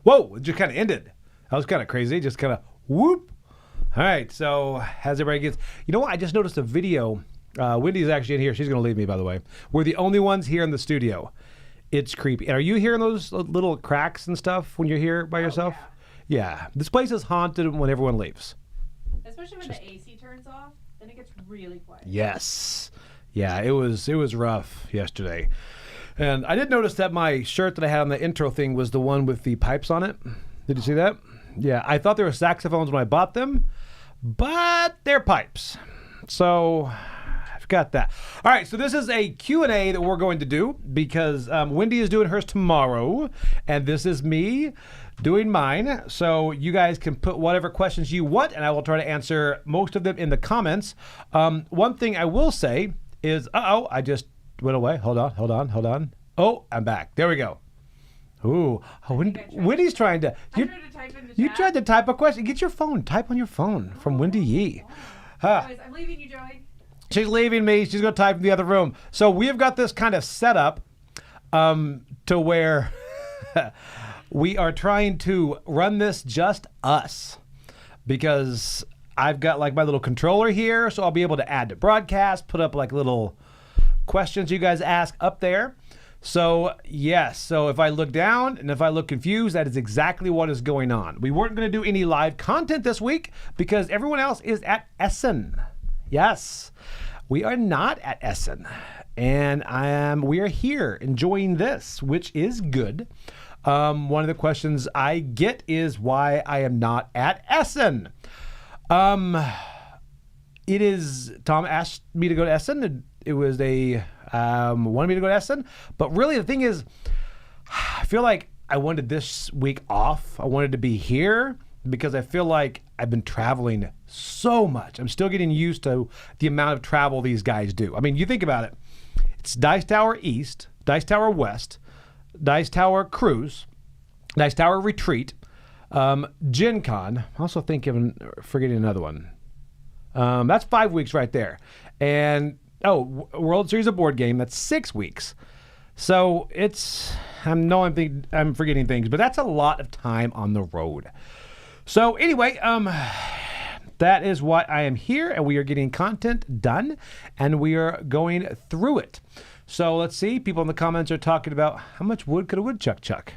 Whoa, it just kind of ended. That was kind of crazy. Just kind of whoop. All right, so as everybody gets... You know what? I just noticed a video. Wendy's actually in here. She's going to leave me, by the way. We're the only ones here in the studio. It's creepy. And are you hearing those little cracks and stuff when you're here by yourself? Yeah. This place is haunted when everyone leaves. Especially when the AC turns off, then it gets really quiet. Yes. Yeah, it was rough yesterday. And I did notice that my shirt that I had on the intro thing was the one with the pipes on it. Did you see that? Yeah, I thought they were saxophones when I bought them, but they're pipes. So I've got that. All right, so this is a Q&A that we're going to do because Wendy is doing hers tomorrow, and this is me doing mine. So you guys can put whatever questions you want, and I will try to answer most of them in the comments. One thing I will say is, I just went away. Hold on. Oh, I'm back. There we go. Ooh, Wendy's trying to. You tried to type a question. Get your phone. Type on your phone from Wendy Yee. Anyways, I'm leaving you, Joey. She's leaving me. She's going to type in the other room. So we have got this kind of set up to where we are trying to run this just us because I've got like my little controller here, so I'll be able to add to broadcast, put up like little questions you guys ask up there. So yes, so if I look down and if I look confused, that is exactly what is going on. We weren't going to do any live content this week because everyone else is at Essen. Yes, we are not at Essen, and we are here enjoying this, which is good. One of the questions I get is why I am not at Essen. It is Tom asked me to go to Essen. It was wanted me to go to Essen, but really the thing is, I feel like I wanted this week off. I wanted to be here because I feel like I've been traveling so much. I'm still getting used to the amount of travel these guys do. I mean, you think about it. It's Dice Tower East, Dice Tower West, Dice Tower Cruise, Dice Tower Retreat, Gen Con. I also forgetting another one. That's 5 weeks right there. And World Series of Board Game, that's 6 weeks. So I'm forgetting things, but that's a lot of time on the road. So anyway, that is why I am here, and we are getting content done, and we are going through it. So let's see. People in the comments are talking about how much wood could a woodchuck chuck?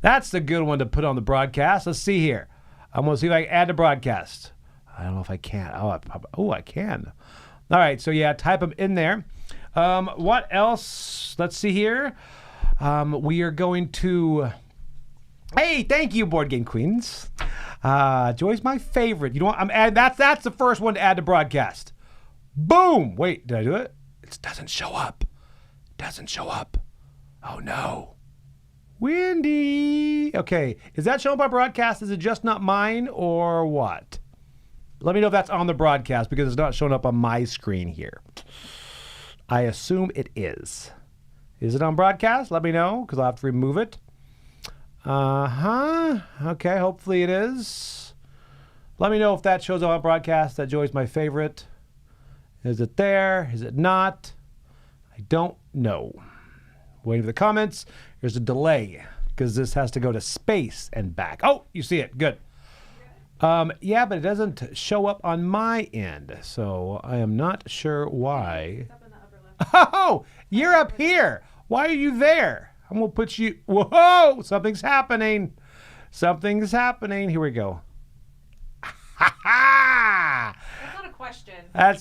That's the good one to put on the broadcast. Let's see here. I'm going to see if I can add to broadcast. I don't know if I can. I can. All right, so yeah, type them in there. What else? Let's see here. We are going to... Hey, thank you, Board Game Queens. Joy's my favorite. You know what? I'm adding. That's the first one to add to broadcast. Boom! Wait, did I do it? It doesn't show up. Oh, no. Wendy. Okay, is that showing up on broadcast? Is it just not mine or what? Let me know if that's on the broadcast because it's not showing up on my screen here. I assume it is. Is it on broadcast? Let me know because I'll have to remove it. Okay, hopefully it is. Let me know if that shows up on broadcast. That Joy's my favorite. Is it there? Is it not? I don't know. Waiting for the comments. There's a delay because this has to go to space and back. Oh, you see it. Good. Yeah, but it doesn't show up on my end, so I am not sure why. It's up in the upper left. Oh, you're up here. Why are you there? I'm going to put you... Whoa, something's happening. Here we go. That's not a question.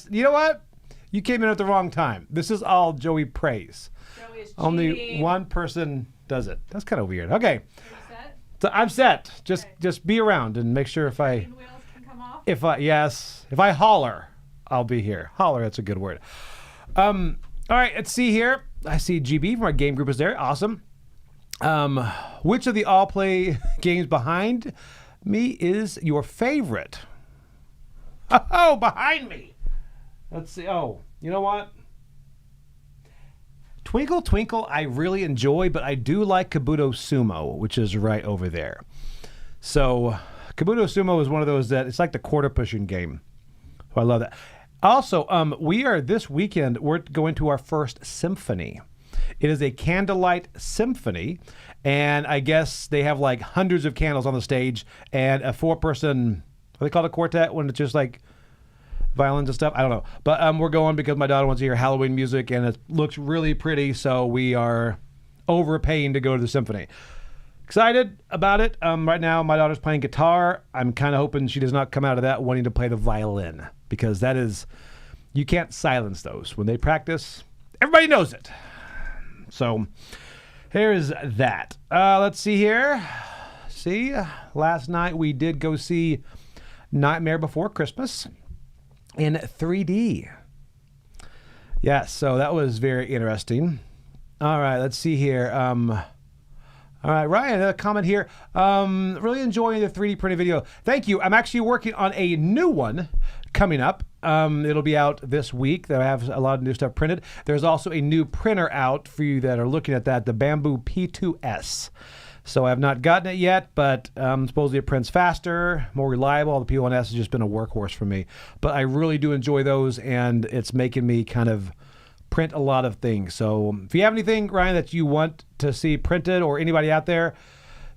You know what? You came in at the wrong time. This is all Joey praise. Joey is cheating. Only one person does it. That's kind of weird. Okay. Are you set? So I'm set. Just be around and make sure if I... Wheels can come off? If I holler, I'll be here. Holler, that's a good word. All right, let's see here. I see GB from our game group is there. Awesome. Which of the all play games behind me is your favorite? Oh, behind me. Let's see. Oh, you know what? Twinkle Twinkle I really enjoy, but I do like Kabuto Sumo, which is right over there. So Kabuto Sumo is one of those that it's like the quarter pushing game. So I love that. Also, this weekend, we're going to our first symphony. It is a candlelight symphony, and I guess they have like hundreds of candles on the stage and a 4-person, what do they call it, a quartet when it's just like violins and stuff? I don't know. But we're going because my daughter wants to hear Halloween music, and it looks really pretty, so we are overpaying to go to the symphony. Excited about it. Right now, my daughter's playing guitar. I'm kind of hoping she does not come out of that wanting to play the violin, because that is, you can't silence those. When they practice, everybody knows it. So here's that. Let's see here. See, last night we did go see Nightmare Before Christmas in 3D. Yes, so that was very interesting. All right, let's see here. All right, Ryan, a comment here. Really enjoying the 3D printing video. Thank you. I'm actually working on a new one coming up. It'll be out this week. I have a lot of new stuff printed. There's also a new printer out for you that are looking at that, the Bamboo P2S. So I have not gotten it yet, but supposedly it prints faster, more reliable. The P1S has just been a workhorse for me. But I really do enjoy those, and it's making me kind of print a lot of things. So if you have anything, Ryan, that you want to see printed, or anybody out there,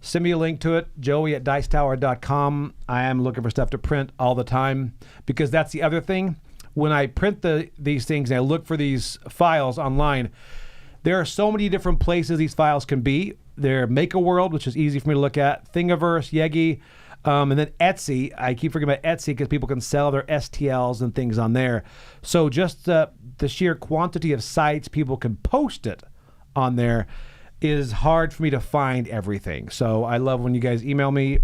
send me a link to it, joey@dicetower.com. I am looking for stuff to print all the time, because that's the other thing. When I print these things and I look for these files online, there are so many different places these files can be. They're Make-A-World, which is easy for me to look at, Thingiverse, Yegi, and then Etsy. I keep forgetting about Etsy because people can sell their STLs and things on there. So just the sheer quantity of sites people can post it on there is hard for me to find everything. So I love when you guys email me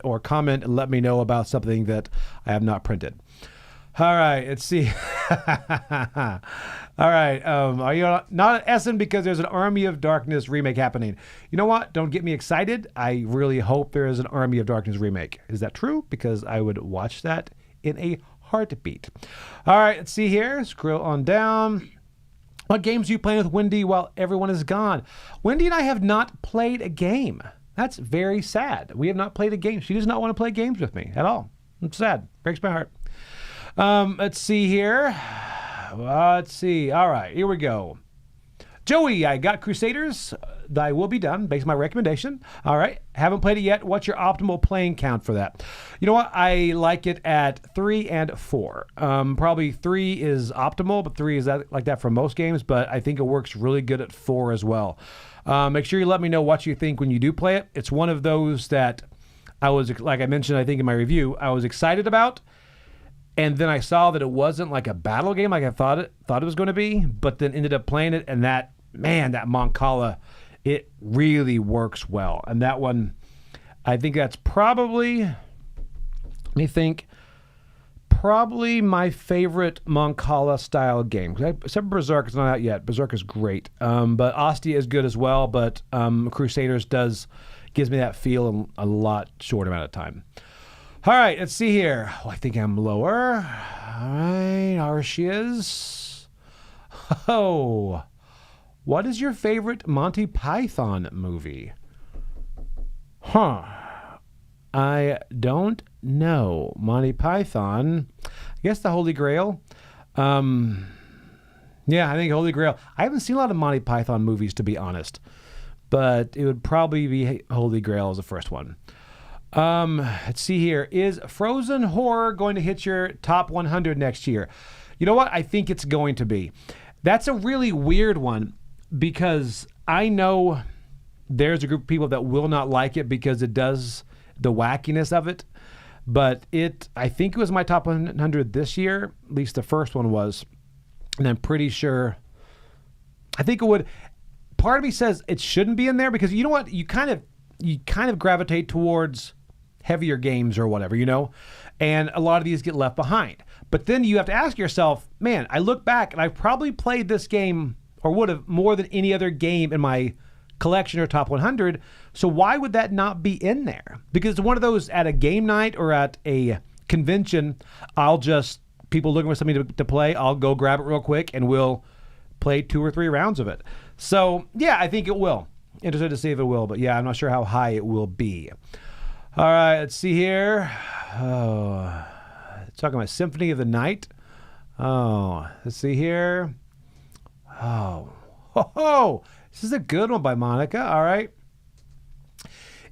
or comment and let me know about something that I have not printed. All right, let's see. All right, are you not at Essen because there's an Army of Darkness remake happening? You know what? Don't get me excited. I really hope there is an Army of Darkness remake. Is that true? Because I would watch that in a heartbeat. All right, let's see here. Scroll on down. What games are you playing with Wendy while everyone is gone? Wendy and I have not played a game. That's very sad. We have not played a game. She does not want to play games with me at all. It's sad. Breaks my heart. Let's see here. Let's see. All right, here we go. Joey, I got Crusaders. I will be done based on my recommendation. All right. Haven't played it yet. What's your optimal playing count for that? You know what? I like it at 3 and 4. Probably 3 is optimal, but 3 is like that for most games, but I think it works really good at 4 as well. Make sure you let me know what you think when you do play it. It's one of those that I was, like I mentioned, I think in my review, I was excited about. And then I saw that it wasn't like a battle game like I thought it was going to be, but then ended up playing it, and that Mancala, it really works well. And that one, I think that's probably my favorite Mancala style game. Except Berserk, it's not out yet. Berserk is great. But Ostia is good as well, but Crusaders gives me that feel in a lot short amount of time. All right, let's see here. Oh, I think I'm lower. All right, there she is. Oh, what is your favorite Monty Python movie? I don't know. Monty Python. I guess the Holy Grail. Yeah, I think Holy Grail. I haven't seen a lot of Monty Python movies, to be honest, but it would probably be Holy Grail as the first one. Let's see here. Is Frozen Horror going to hit your top 100 next year? You know what? I think it's going to be. That's a really weird one, because I know there's a group of people that will not like it because it does the wackiness of it. But I think it was my top 100 this year. At least the first one was. And I'm pretty sure, I think it would. Part of me says it shouldn't be in there because, you know what? You kind of gravitate towards heavier games or whatever, and a lot of these get left behind. But then you have to ask yourself, man, I look back and I've probably played this game, or would have, more than any other game in my collection or top 100. So why would that not be in there? Because it's one of those at a game night or at a convention, people looking for something to play, I'll go grab it real quick and we'll play 2 or 3 rounds of it. So yeah, I think it will. Interested to see if it will, but yeah, I'm not sure how high it will be. All right, let's see here. Oh, talking about Symphony of the Night. Oh, let's see here. Oh, ho. This is a good one by Monica. All right.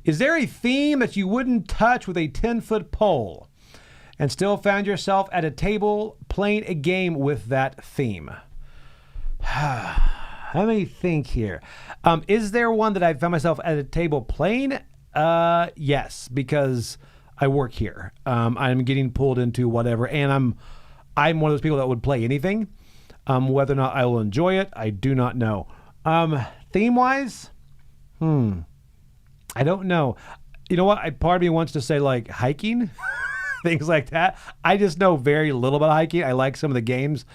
Is there a theme that you wouldn't touch with a 10-foot pole and still found yourself at a table playing a game with that theme? Let me think here. Is there one that I found myself at a table playing? Yes, because I work here. I'm getting pulled into whatever, and I'm one of those people that would play anything. Whether or not I will enjoy it, I do not know. Theme-wise, I don't know. You know what? Part of me wants to say like hiking, things like that. I just know very little about hiking. I like some of the games.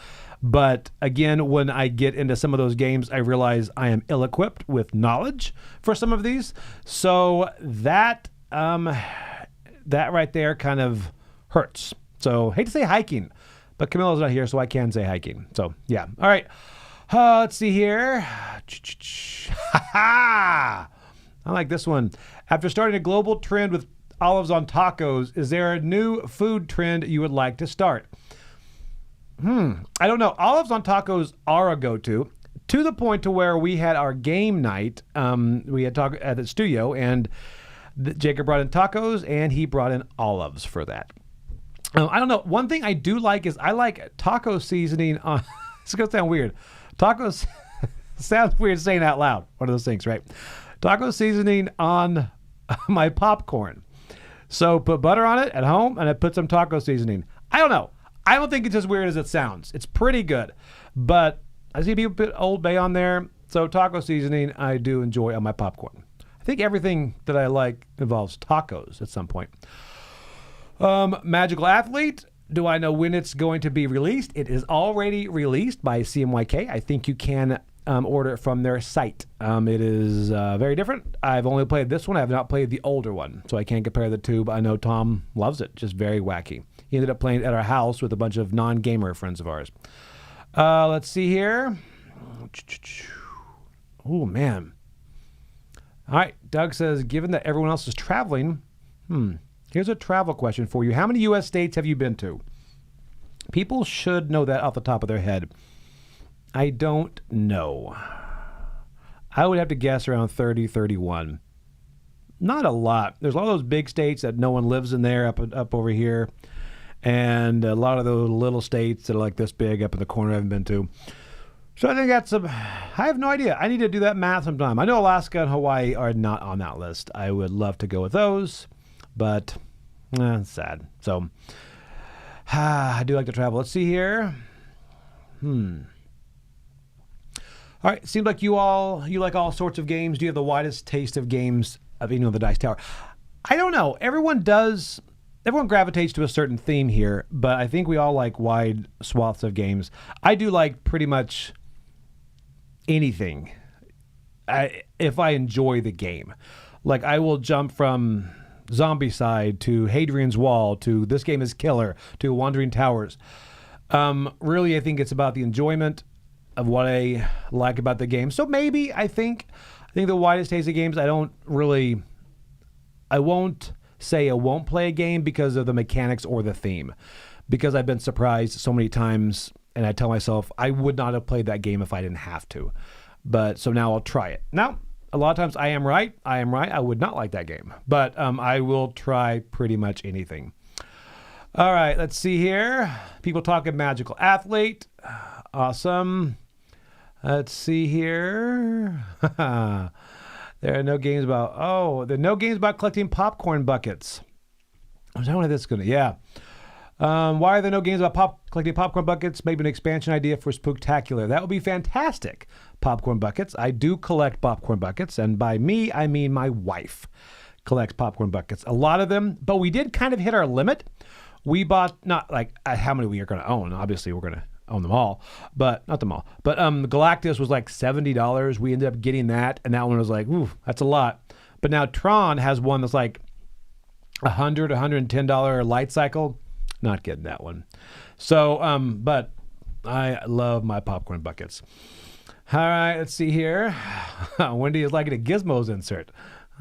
But again, when I get into some of those games, I realize I am ill-equipped with knowledge for some of these. So that right there kind of hurts. So hate to say hiking, but Camilo's not here, so I can say hiking. So yeah. All right. Let's see here. I like this one. After starting a global trend with olives on tacos, is there a new food trend you would like to start? I don't know. Olives on tacos are a go-to the point to where we had our game night. We had talk at the studio, and Jacob brought in tacos, and he brought in olives for that. I don't know. One thing I do like is I like taco seasoning on. It's going to sound weird. Tacos sounds weird saying out loud. One of those things, right? Taco seasoning on my popcorn. So put butter on it at home, and I put some taco seasoning. I don't know. I don't think it's as weird as it sounds. It's pretty good. But I see people put Old Bay on there. So taco seasoning I do enjoy on my popcorn. I think everything that I like involves tacos at some point. Magical Athlete. Do I know when it's going to be released? It is already released by CMYK. I think you can order it from their site. It is very different. I've only played this one. I have not played the older one, so I can't compare the two, but I know Tom loves it. Just very wacky. He ended up playing it at our house with a bunch of non-gamer friends of ours. Let's see here. Oh, man. All right. Doug says, given that everyone else is traveling, here's a travel question for you. How many U.S. states have you been to? People should know that off the top of their head. I don't know. I would have to guess around 30, 31. Not a lot. There's a lot of those big states that no one lives in there up over here. And a lot of those little states that are like this big up in the corner I haven't been to. So I think that's I have no idea. I need to do that math sometime. I know Alaska and Hawaii are not on that list. I would love to go with those, but it's sad. So I do like to travel. Let's see here. All right. Seems like you like all sorts of games. Do you have the widest taste of games of the Dice Tower? I don't know. Everyone gravitates to a certain theme here, but I think we all like wide swaths of games. I do like pretty much anything if I enjoy the game. Like I will jump from Zombicide to Hadrian's Wall to This Game is Killer to Wandering Towers. Really, I think it's about the enjoyment of what I like about the game. So maybe I think the widest taste of games, I won't say I won't play a game because of the mechanics or the theme, because I've been surprised so many times, and I tell myself I would not have played that game if I didn't have to. But so now I'll try it. Now, a lot of times I am right. I would not like that game, but I will try pretty much anything. All right, let's see here. People talking Magical Athlete. Awesome. Let's see here. There are no games about collecting popcorn buckets. I was wondering if this is going to, yeah. Why are there no games about collecting popcorn buckets? Maybe an expansion idea for Spooktacular. That would be fantastic. Popcorn buckets. I do collect popcorn buckets, and by me, I mean my wife collects popcorn buckets. A lot of them, but we did kind of hit our limit. We bought, not like how many we are going to own. Obviously, we're going to own them all, but not them all. But Galactus was like $70. We ended up getting that, and that one was like, ooh, that's a lot. But now Tron has one that's like $110 light cycle. Not getting that one. So, but I love my popcorn buckets. All right, let's see here. Wendy is liking a Gizmos insert.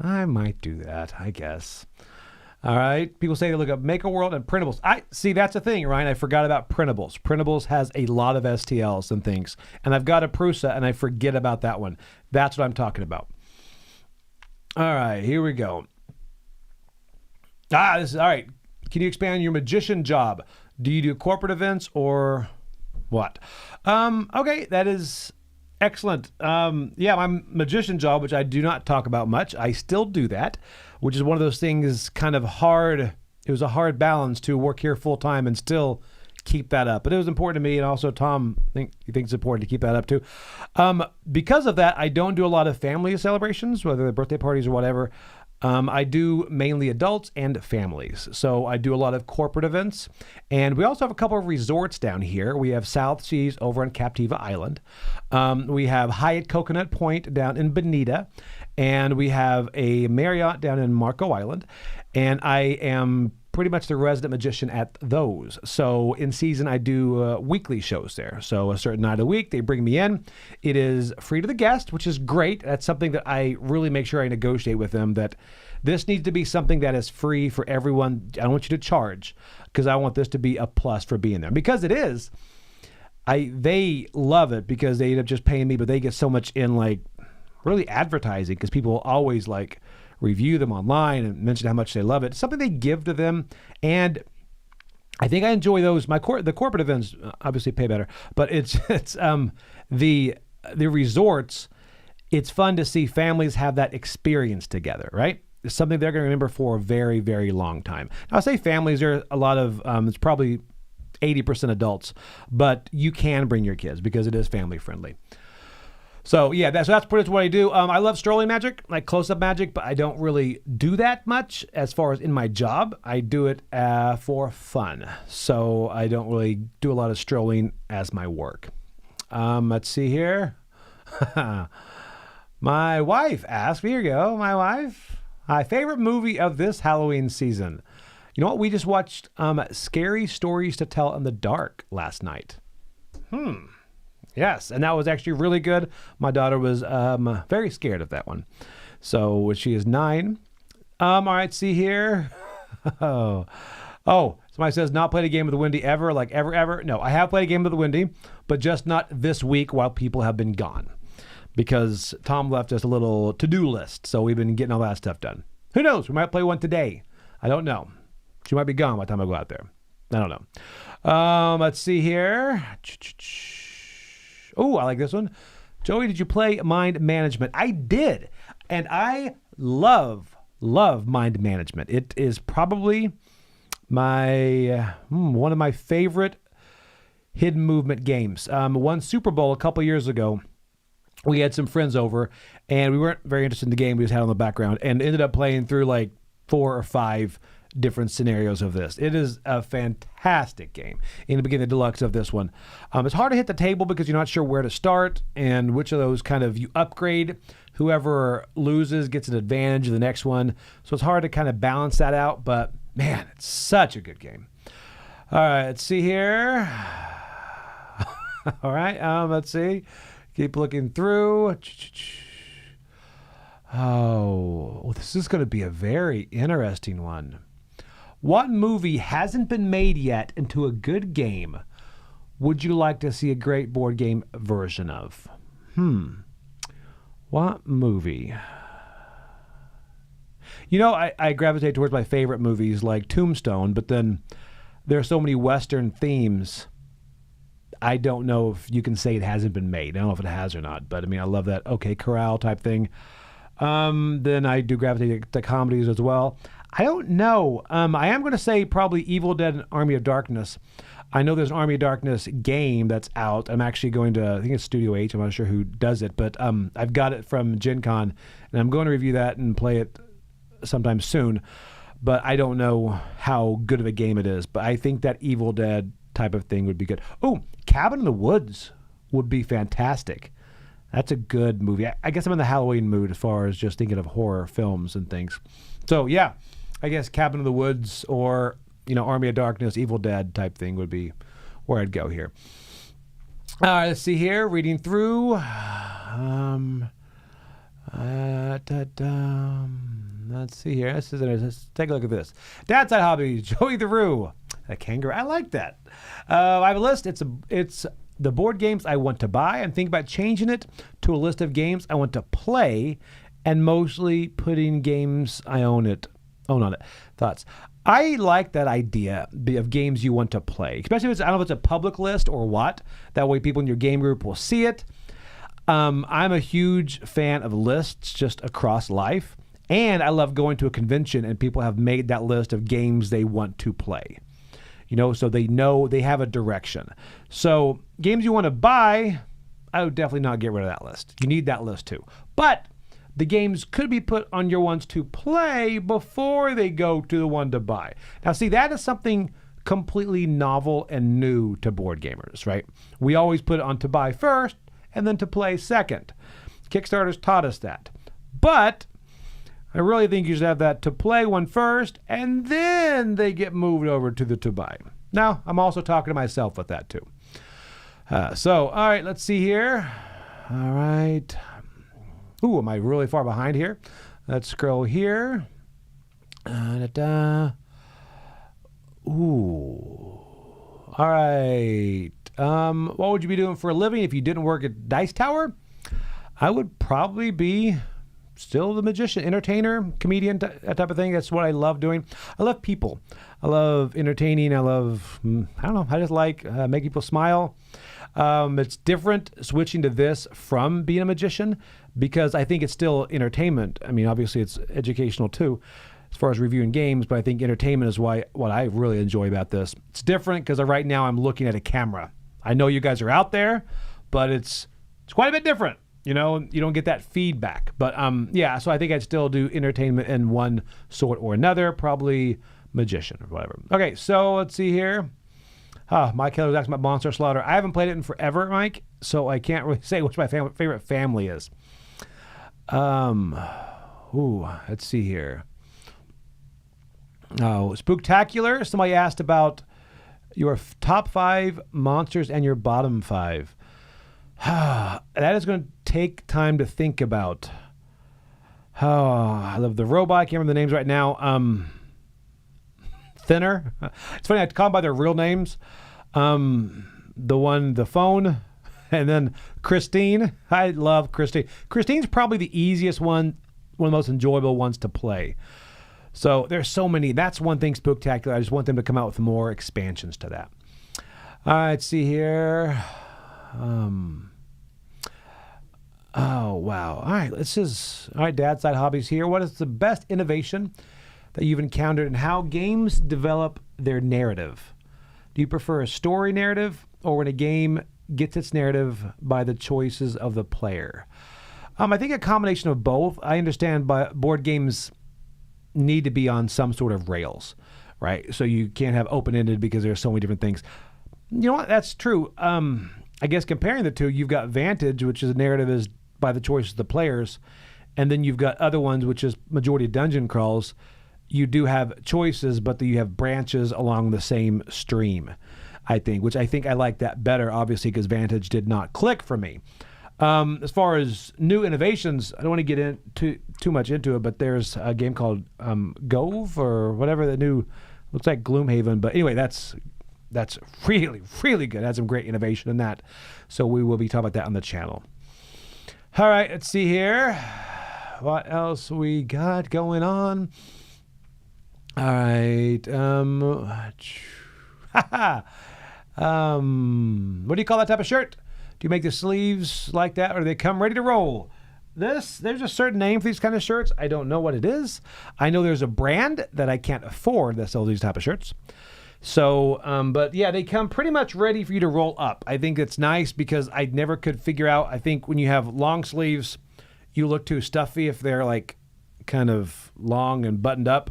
I might do that, I guess. All right. People say they look up Make-A-World and Printables. I see, that's the thing, Ryan. I forgot about Printables. Printables has a lot of STLs and things. And I've got a Prusa, and I forget about that one. That's what I'm talking about. All right, here we go. This is all right. Can you expand your magician job? Do you do corporate events or what? Okay, that is excellent. My magician job, which I do not talk about much, I still do that, which is one of those things kind of hard. It was a hard balance to work here full time and still keep that up. But it was important to me, and also Tom thinks it's important to keep that up too. Because of that, I don't do a lot of family celebrations, whether they're birthday parties or whatever. I do mainly adults and families. So I do a lot of corporate events. And we also have a couple of resorts down here. We have South Seas over on Captiva Island. We have Hyatt Coconut Point down in Bonita. And we have a Marriott down in Marco Island. And I am pretty much the resident magician at those. So in season, I do weekly shows there. So a certain night a week, they bring me in. It is free to the guest, which is great. That's something that I really make sure I negotiate with them, that this needs to be something that is free for everyone. I don't want you to charge, because I want this to be a plus for being there. Because it is. They love it because they end up just paying me, but they get so much in like really advertising, because people always like review them online and mention how much they love it. It's something they give to them, and I think I enjoy those. The corporate events obviously pay better, but it's the resorts. It's fun to see families have that experience together, right? It's something they're going to remember for a very, very long time. Now, I say families are a lot of it's probably 80% adults, but you can bring your kids because it is family friendly. So yeah, that's pretty much what I do. I love strolling magic, like close-up magic, but I don't really do that much as far as in my job. I do it for fun. So I don't really do a lot of strolling as my work. Let's see here. My wife asked, here you go, my wife, my favorite movie of this Halloween season. You know what? We just watched Scary Stories to Tell in the Dark last night. Yes, and that was actually really good. My daughter was very scared of that one. So she is 9. All right, see here. Oh, somebody says not played a game with the Wendy ever, like ever. No, I have played a game with the Wendy, but just not this week while people have been gone. Because Tom left us a little to-do list, so we've been getting all that stuff done. Who knows? We might play one today. I don't know. She might be gone by the time I go out there. I don't know. Let's see here. Oh, I like this one. Joey, did you play Mind Management? I did. And I love Mind Management. It is probably my one of my favorite hidden movement games. One Super Bowl a couple years ago, we had some friends over, and we weren't very interested in the game. We just had it on the background and ended up playing through like 4 or 5 different scenarios of this. It is a fantastic game. In the beginning, the deluxe of this one. It's hard to hit the table because you're not sure where to start and which of those kind of you upgrade. Whoever loses gets an advantage of the next one. So it's hard to kind of balance that out, but man, it's such a good game. All right, let's see here. All right, let's see. Keep looking through. Oh, well, this is going to be a very interesting one. What movie hasn't been made yet into a good game would you like to see a great board game version of? What movie? You know, I gravitate towards my favorite movies like Tombstone, but then there are so many Western themes. I don't know if you can say it hasn't been made. I don't know if it has or not, but I mean, I love that OK Corral type thing. Then I do gravitate to comedies as well. I don't know. I am going to say probably Evil Dead and Army of Darkness. I know there's an Army of Darkness game that's out. I'm actually going to, I think it's Studio H. I'm not sure who does it, but I've got it from Gen Con, and I'm going to review that and play it sometime soon. But I don't know how good of a game it is. But I think that Evil Dead type of thing would be good. Oh, Cabin in the Woods would be fantastic. That's a good movie. I guess I'm in the Halloween mood as far as just thinking of horror films and things. So, yeah, I guess Cabin in the Woods or, Army of Darkness, Evil Dead type thing would be where I'd go here. All right, let's see here. Reading through. Let's see here. Let's take a look at this. Dad's Side Hobby, Joey the Roo. A kangaroo. I like that. I have a list. It's the board games I want to buy. I'm thinking about changing it to a list of games I want to play, and mostly putting games I own on it. Thoughts? I like that idea of games you want to play, especially if I don't know if it's a public list or what. That way people in your game group will see it. I'm a huge fan of lists just across life, and I love going to a convention and people have made that list of games they want to play. So they know they have a direction. So games you want to buy, I would definitely not get rid of that list. You need that list too. But the games could be put on your ones to play before they go to the one to buy. Now, see, that is something completely novel and new to board gamers, right? We always put it on to buy first and then to play second. Kickstarter's taught us that. But I really think you should have that to play one first, and then they get moved over to the to buy. Now, I'm also talking to myself with that too. All right, let's see here. All right. Ooh, am I really far behind here? Let's scroll here. Ooh. All right. What would you be doing for a living if you didn't work at Dice Tower? I would probably be still the magician, entertainer, comedian, that type of thing. That's what I love doing. I love people. I love entertaining. I just like making people smile. It's different switching to this from being a magician because I think it's still entertainment. I mean, obviously it's educational too as far as reviewing games, but I think entertainment is what I really enjoy about this. It's different because right now I'm looking at a camera. I know you guys are out there, but it's quite a bit different. You don't get that feedback. But so I think I'd still do entertainment in one sort or another, probably magician or whatever. Okay, so let's see here. Mike Keller was asking about Monster Slaughter. I haven't played it in forever, Mike, so I can't really say which my favorite family is. Let's see here. Oh, Spooktacular. Somebody asked about your top 5 monsters and your bottom 5. That is going to take time to think about. I love the robot. I can't remember the names right now. Thinner. It's funny, I call them by their real names. The phone, and then Christine. I love Christine. Christine's probably the easiest one of the most enjoyable ones to play. So there's so many. That's one thing Spooktacular. I just want them to come out with more expansions to that. All right, let's see here. Oh, wow. All right, Dad's Side Hobbies here. What is the best innovation that you've encountered and how games develop their narrative? Do you prefer a story narrative or when a game gets its narrative by the choices of the player? I think a combination of both. I understand board games need to be on some sort of rails, right? So you can't have open-ended because there's so many different things. You know what? That's true. I guess comparing the two, you've got Vantage, which is a narrative is by the choices of the players, and then you've got other ones, which is majority of dungeon crawls. You do have choices, but you have branches along the same stream, I think, which I think I like that better, obviously, because Vantage did not click for me. As far as new innovations, I don't want to get too much into it, but there's a game called Gove or whatever, the new, looks like Gloomhaven. But anyway, that's really, really good. It has some great innovation in that. So we will be talking about that on the channel. All right, let's see here. What else we got going on? All right. What do you call that type of shirt? Do you make the sleeves like that, or do they come ready to roll? There's a certain name for these kind of shirts. I don't know what it is. I know there's a brand that I can't afford that sells these type of shirts. So, but yeah, they come pretty much ready for you to roll up. I think it's nice because I never could figure out. I think when you have long sleeves, you look too stuffy if they're like kind of long and buttoned up.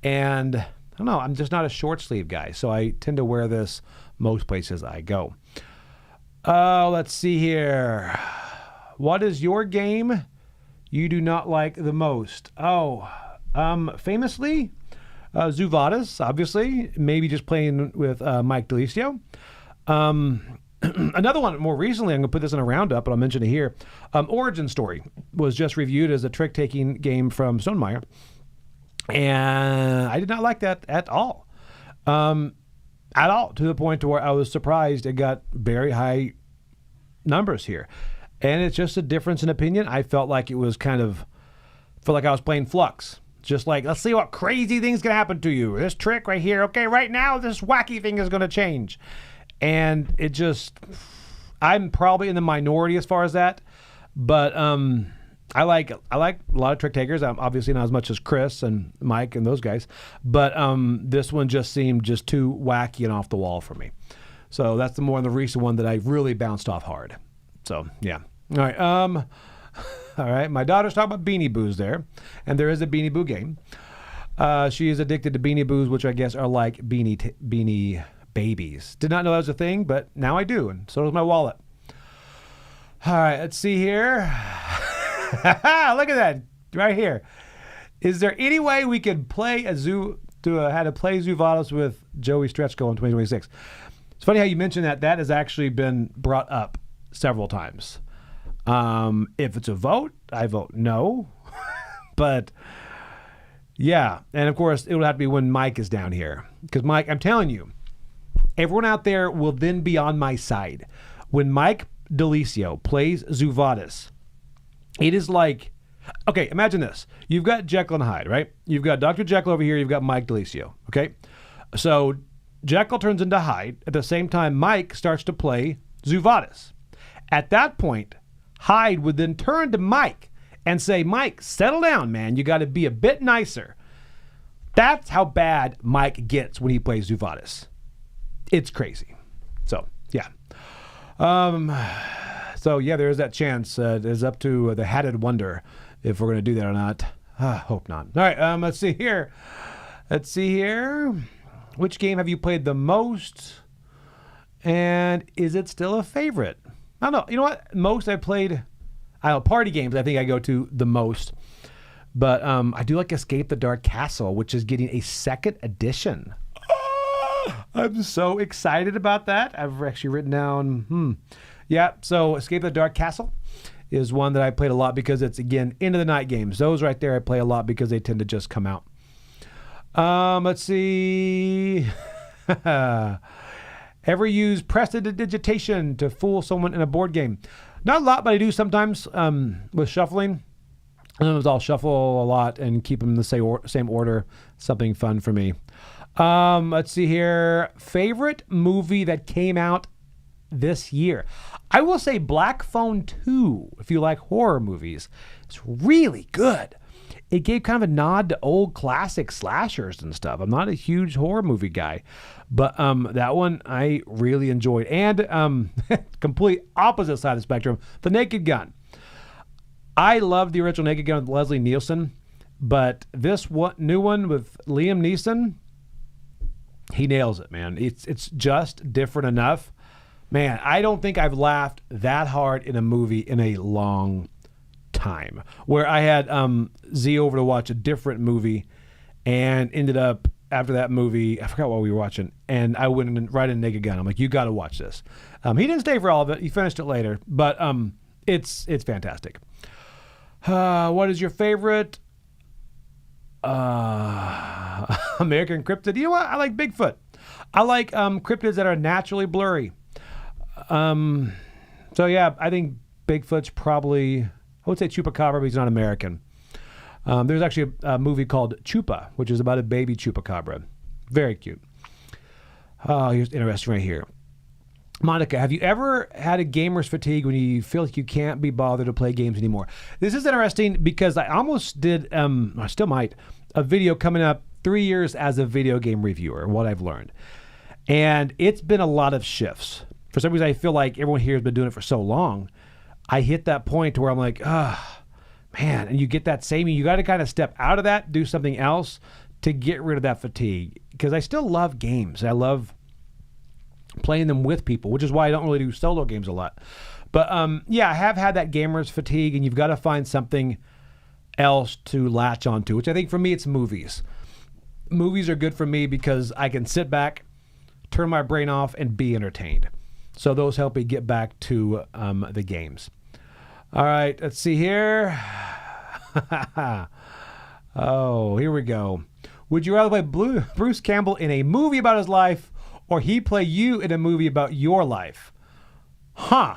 And I don't know, I'm just not a short sleeve guy. So I tend to wear this most places I go. Let's see here. What is your game you do not like the most? Famously, Zuvadas, obviously. Maybe just playing with Mike Delisio. Another one more recently, I'm going to put this in a roundup, but I'll mention it here. Origin Story was just reviewed as a trick-taking game from Stonemaier. And I did not like that at all. At all, to the point to where I was surprised it got very high numbers here. And it's just a difference in opinion. I felt like it was felt like I was playing Flux. Just like, let's see what crazy thing's going to happen to you. This trick right here. Okay, right now, this wacky thing is going to change. And it just, I'm probably in the minority as far as that. But I like a lot of trick takers. I'm obviously not as much as Chris and Mike and those guys. But this one just seemed just too wacky and off the wall for me. So that's the more the recent one that I really bounced off hard. So, yeah. All right. All right. My daughter's talking about Beanie Boos there. And there is a Beanie Boo game. She is addicted to Beanie Boos, which I guess are like Beanie Babies. Did not know that was a thing, but now I do. And so does my wallet. All right. Let's see here. Look at that right here. Is there any way we could play how to play Zoo Vados with Joey Stretchko in 2026? It's funny how you mentioned that. That has actually been brought up several times. If it's a vote, I vote no. But yeah, and of course it would have to be when Mike is down here, because Mike, I'm telling you, everyone out there will then be on my side when Mike Delisio plays Zoo Vados. It is like, okay, imagine this. You've got Jekyll and Hyde, right? You've got Dr. Jekyll over here. You've got Mike Delisio, okay? So Jekyll turns into Hyde. At the same time, Mike starts to play Zoo Vados. At that point, Hyde would then turn to Mike and say, Mike, settle down, man. You got to be a bit nicer. That's how bad Mike gets when he plays Zoo Vados. It's crazy. So, yeah. So, yeah, there is that chance. It is up to the Hatted Wonder if we're going to do that or not. Hope not. All right, let's see here. Which game have you played the most? And is it still a favorite? I don't know. You know what? Most I played, party games I think I go to the most. But I do like Escape the Dark Castle, which is getting a second edition. I'm so excited about that. I've actually written down, Yeah, so Escape the Dark Castle is one that I played a lot because it's, again, end of the night games. Those right there I play a lot because they tend to just come out. Let's see. Ever use prestidigitation to fool someone in a board game? Not a lot, but I do sometimes with shuffling. I'll shuffle a lot and keep them in the same order. Something fun for me. Let's see here. Favorite movie that came out this year? I will say Black Phone 2, if you like horror movies. It's really good. It gave kind of a nod to old classic slashers and stuff. I'm not a huge horror movie guy, but that one I really enjoyed. And complete opposite side of the spectrum, The Naked Gun. I love the original Naked Gun with Leslie Nielsen, but this new one with Liam Neeson, he nails it, man. It's just different enough. Man, I don't think I've laughed that hard in a movie in a long time. Where I had Z over to watch a different movie and ended up, after that movie, I forgot what we were watching, and I went right in Naked Gun. I'm like, you got to watch this. He didn't stay for all of it. He finished it later, but it's fantastic. What is your favorite American cryptid? You know what? I like Bigfoot. I like cryptids that are naturally blurry. So yeah, I think Bigfoot's probably, I would say Chupacabra, but he's not American. There's actually a movie called Chupa, which is about a baby Chupacabra. Very cute. Oh, here's interesting right here. Monica, have you ever had a gamer's fatigue when you feel like you can't be bothered to play games anymore? This is interesting because I almost did, I still might, a video coming up 3 years as a video game reviewer, what I've learned. And it's been a lot of shifts. For some reason, I feel like everyone here has been doing it for so long. I hit that point where I'm like, man, and you get that same, you got to kind of step out of that, do something else to get rid of that fatigue. Because I still love games. I love playing them with people, which is why I don't really do solo games a lot. But yeah, I have had that gamer's fatigue, and you've got to find something else to latch onto, which I think for me, it's movies. Movies are good for me because I can sit back, turn my brain off, and be entertained. So those help me get back to the games. All right, let's see here. Oh, here we go. Would you rather play Bruce Campbell in a movie about his life, or he play you in a movie about your life? Huh.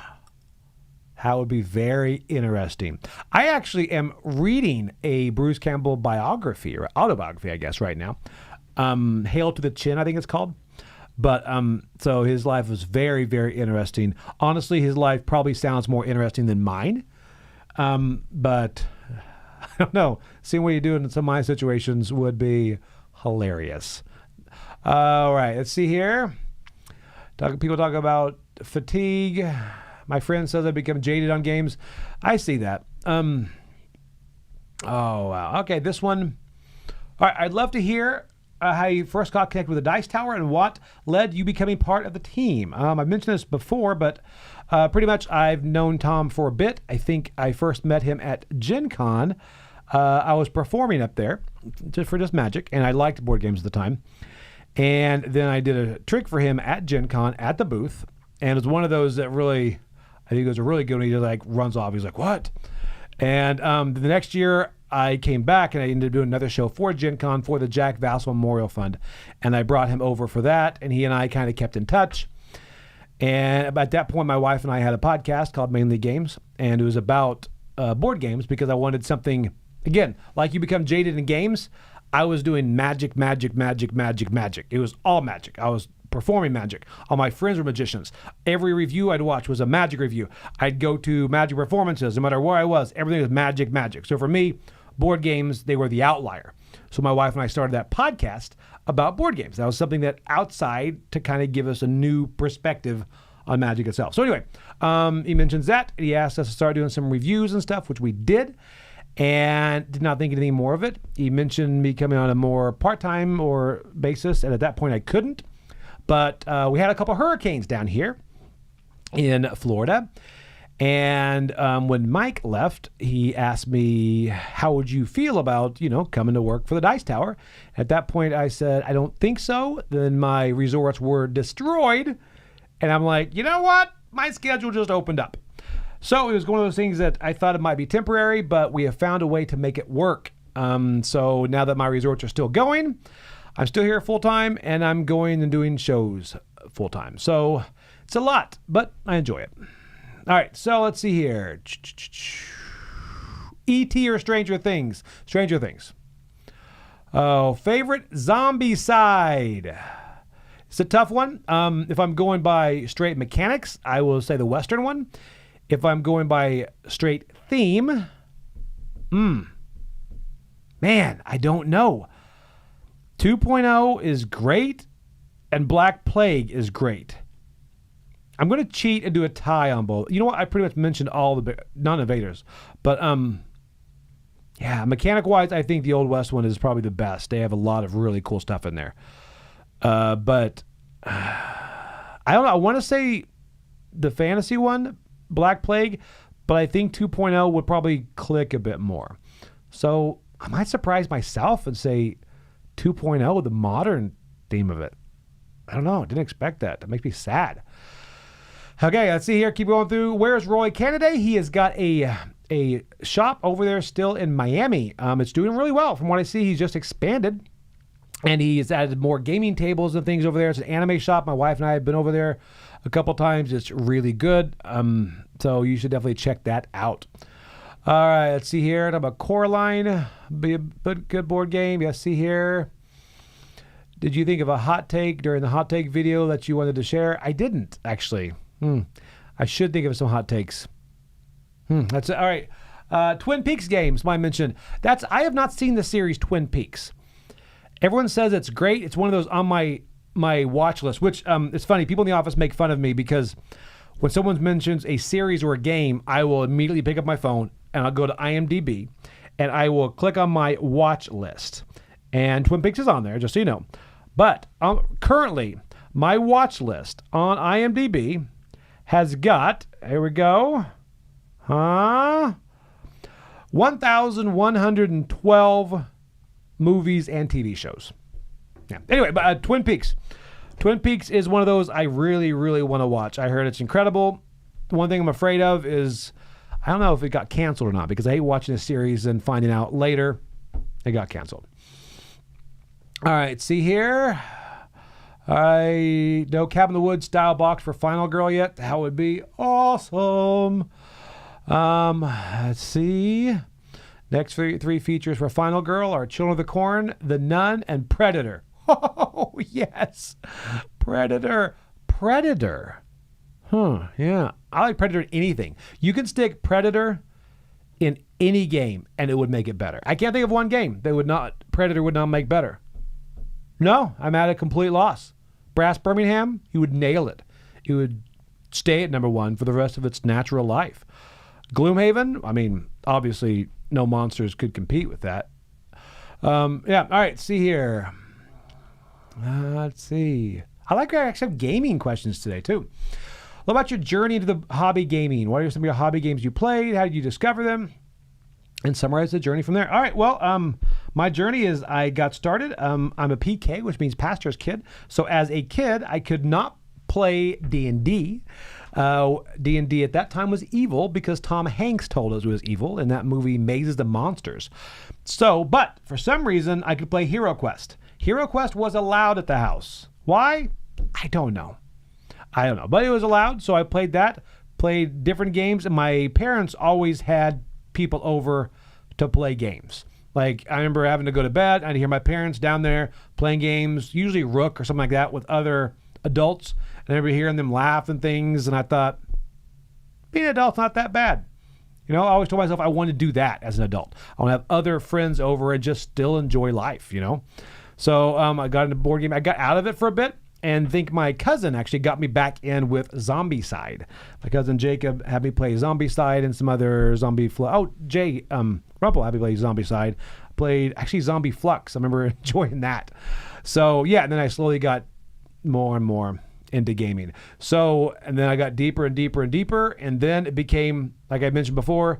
That would be very interesting. I actually am reading a Bruce Campbell biography, or autobiography, I guess, right now. Hail to the Chin, I think it's called. But so his life was very, very interesting. Honestly, his life probably sounds more interesting than mine. But I don't know. Seeing what you do in some of my situations would be hilarious. All right, let's see here. People talk about fatigue. My friend says I become jaded on games. I see that. Oh, wow. Okay, this one. All right, I'd love to hear how you first got connected with the Dice Tower and what led you becoming part of the team. I've mentioned this before, but pretty much I've known Tom for a bit. I think I first met him at Gen Con. I was performing up there for just Magic, and I liked board games at the time. And then I did a trick for him at Gen Con at the booth, and it was one of those that really, I think it was a really good one. He just like runs off. He's like, what? And the next year I came back and I ended up doing another show for Gen Con for the Jack Vassal Memorial Fund. And I brought him over for that, and he and I kind of kept in touch. And at that point, my wife and I had a podcast called Mainly Games, and it was about board games because I wanted something, again, like you become jaded in games. I was doing magic. It was all magic. I was performing magic. All my friends were magicians. Every review I'd watch was a magic review. I'd go to magic performances. No matter where I was, everything was magic. So for me, board games, they were the outlier. So my wife and I started that podcast about board games. That was something that outside to kind of give us a new perspective on magic itself. So anyway, he mentions that. He asked us to start doing some reviews and stuff, which we did. And did not think anything more of it. He mentioned me coming on a more part-time or basis, and at that point I couldn't. But we had a couple hurricanes down here in Florida. And when Mike left, he asked me, how would you feel about, coming to work for the Dice Tower? At that point, I said, I don't think so. Then my resorts were destroyed. And I'm like, you know what? My schedule just opened up. So it was one of those things that I thought it might be temporary, but we have found a way to make it work. So now that my resorts are still going, I'm still here full time, and I'm going and doing shows full time. So it's a lot, but I enjoy it. All right, so let's see here. E.T. or Stranger Things? Stranger Things. Oh, favorite zombie side? It's a tough one. If I'm going by straight mechanics, I will say the Western one. If I'm going by straight theme, man, I don't know. 2.0 is great, and Black Plague is great. I'm going to cheat and do a tie on both. You know what? I pretty much mentioned all the non-invaders. But, yeah, mechanic-wise, I think the Old West one is probably the best. They have a lot of really cool stuff in there. But, I don't know. I want to say the fantasy one, Black Plague, but I think 2.0 would probably click a bit more. So I might surprise myself and say 2.0, the modern theme of it. I don't know. I didn't expect that. That makes me sad. Okay, let's see here. Keep going through. Where's Roy Kennedy? He has got a shop over there still in Miami. It's doing really well. From what I see, he's just expanded. And he's added more gaming tables and things over there. It's an anime shop. My wife and I have been over there a couple times. It's really good. So you should definitely check that out. All right, let's see here. Talk about Coraline. Be a good board game. Yes, see here. Did you think of a hot take during the hot take video that you wanted to share? I didn't, actually. I should think of some hot takes. That's it. All right. Twin Peaks games, I mentioned. I have not seen the series Twin Peaks. Everyone says it's great. It's one of those on my watch list, which it's funny. People in the office make fun of me because when someone mentions a series or a game, I will immediately pick up my phone and I'll go to IMDb and I will click on my watch list. And Twin Peaks is on there, just so you know. But currently, my watch list on IMDb has got, here we go, 1,112 movies and TV shows. Yeah. Anyway, but Twin Peaks. Twin Peaks is one of those I really, really want to watch. I heard it's incredible. The one thing I'm afraid of is I don't know if it got canceled or not because I hate watching a series and finding out later. It got canceled. All right, see here. No Cabin in the Woods style box for Final Girl yet. That would be awesome. Let's see. Next three features for Final Girl are Children of the Corn, The Nun, and Predator. Oh, yes. Predator. Yeah. I like Predator in anything. You can stick Predator in any game, and it would make it better. I can't think of one game that Predator would not make better. No, I'm at a complete loss. Brass Birmingham, he would nail it. He would stay at number one for the rest of its natural life. Gloomhaven, I mean, obviously no monsters could compete with that. Yeah, all right, see here. Let's see. I like I actually have gaming questions today, too. What about your journey into the hobby gaming? What are some of your hobby games you played? How did you discover them? And summarize the journey from there. All right, well, my journey is I got started. I'm a PK, which means pastor's kid. So as a kid, I could not play D&D. D&D at that time was evil because Tom Hanks told us it was evil in that movie Mazes the Monsters. So, but for some reason, I could play Hero Quest. Hero Quest was allowed at the house. Why? I don't know. But it was allowed, so I played that, played different games, and my parents always had people over to play games. Like, I remember having to go to bed, I'd hear my parents down there playing games, usually Rook or something like that, with other adults, and I remember hearing them laugh and things, and I thought, being an adult's not that bad. You know, I always told myself I want to do that as an adult. I want to have other friends over and just still enjoy life, you know? So I got into board game. I got out of it for a bit, and think my cousin actually got me back in with Zombicide. My cousin Jacob had me play Zombicide and some other Jay Rumpel had me play Zombicide. Played actually Zombie Flux. I remember enjoying that. So yeah, and then I slowly got more and more into gaming. So, and then I got deeper and deeper and deeper, and then it became, like I mentioned before,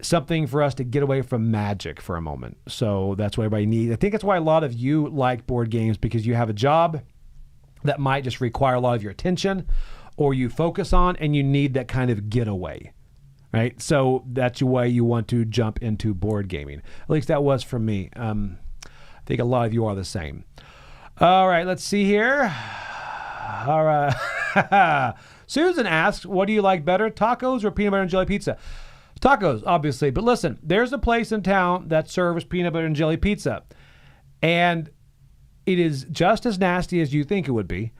something for us to get away from Magic for a moment. So that's what everybody needs. I think that's why a lot of you like board games, because you have a job that might just require a lot of your attention, or you focus on, and you need that kind of getaway, right? So that's why you want to jump into board gaming. At least that was for me. I think a lot of you are the same. All right, let's see here. All right. Susan asks, what do you like better, tacos or peanut butter and jelly pizza? Tacos, obviously. But listen, there's a place in town that serves peanut butter and jelly pizza. And it is just as nasty as you think it would be,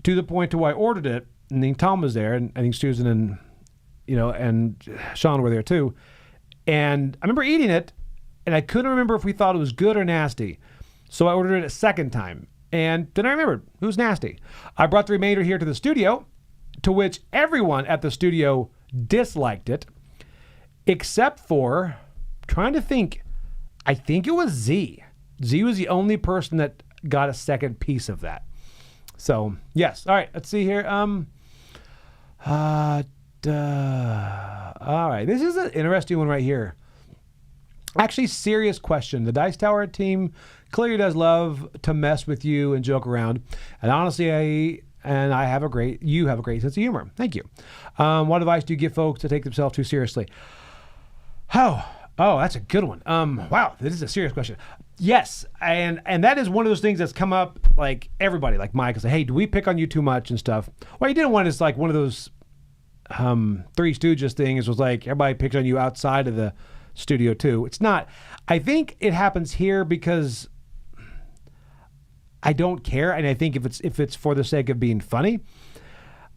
to the point to where I ordered it, and then Tom was there, and I think Susan and Sean were there too. And I remember eating it, and I couldn't remember if we thought it was good or nasty. So I ordered it a second time, and then I remembered it was nasty. I brought the remainder here to the studio, to which everyone at the studio disliked it, except for, trying to think, I think it was Z. Z was the only person that got a second piece of that. So, yes. All right, let's see here. All right, this is an interesting one right here. Actually, serious question. The Dice Tower team clearly does love to mess with you and joke around. And honestly, you have a great sense of humor. Thank you. What advice do you give folks to take themselves too seriously? Oh, that's a good one. Wow, this is a serious question. Yes, and that is one of those things that's come up, like everybody, like Mike, will say, hey, do we pick on you too much and stuff? What you didn't want is like one of those Three Stooges things was like everybody picks on you outside of the studio too. It's not. I think it happens here because I don't care, and I think if it's for the sake of being funny,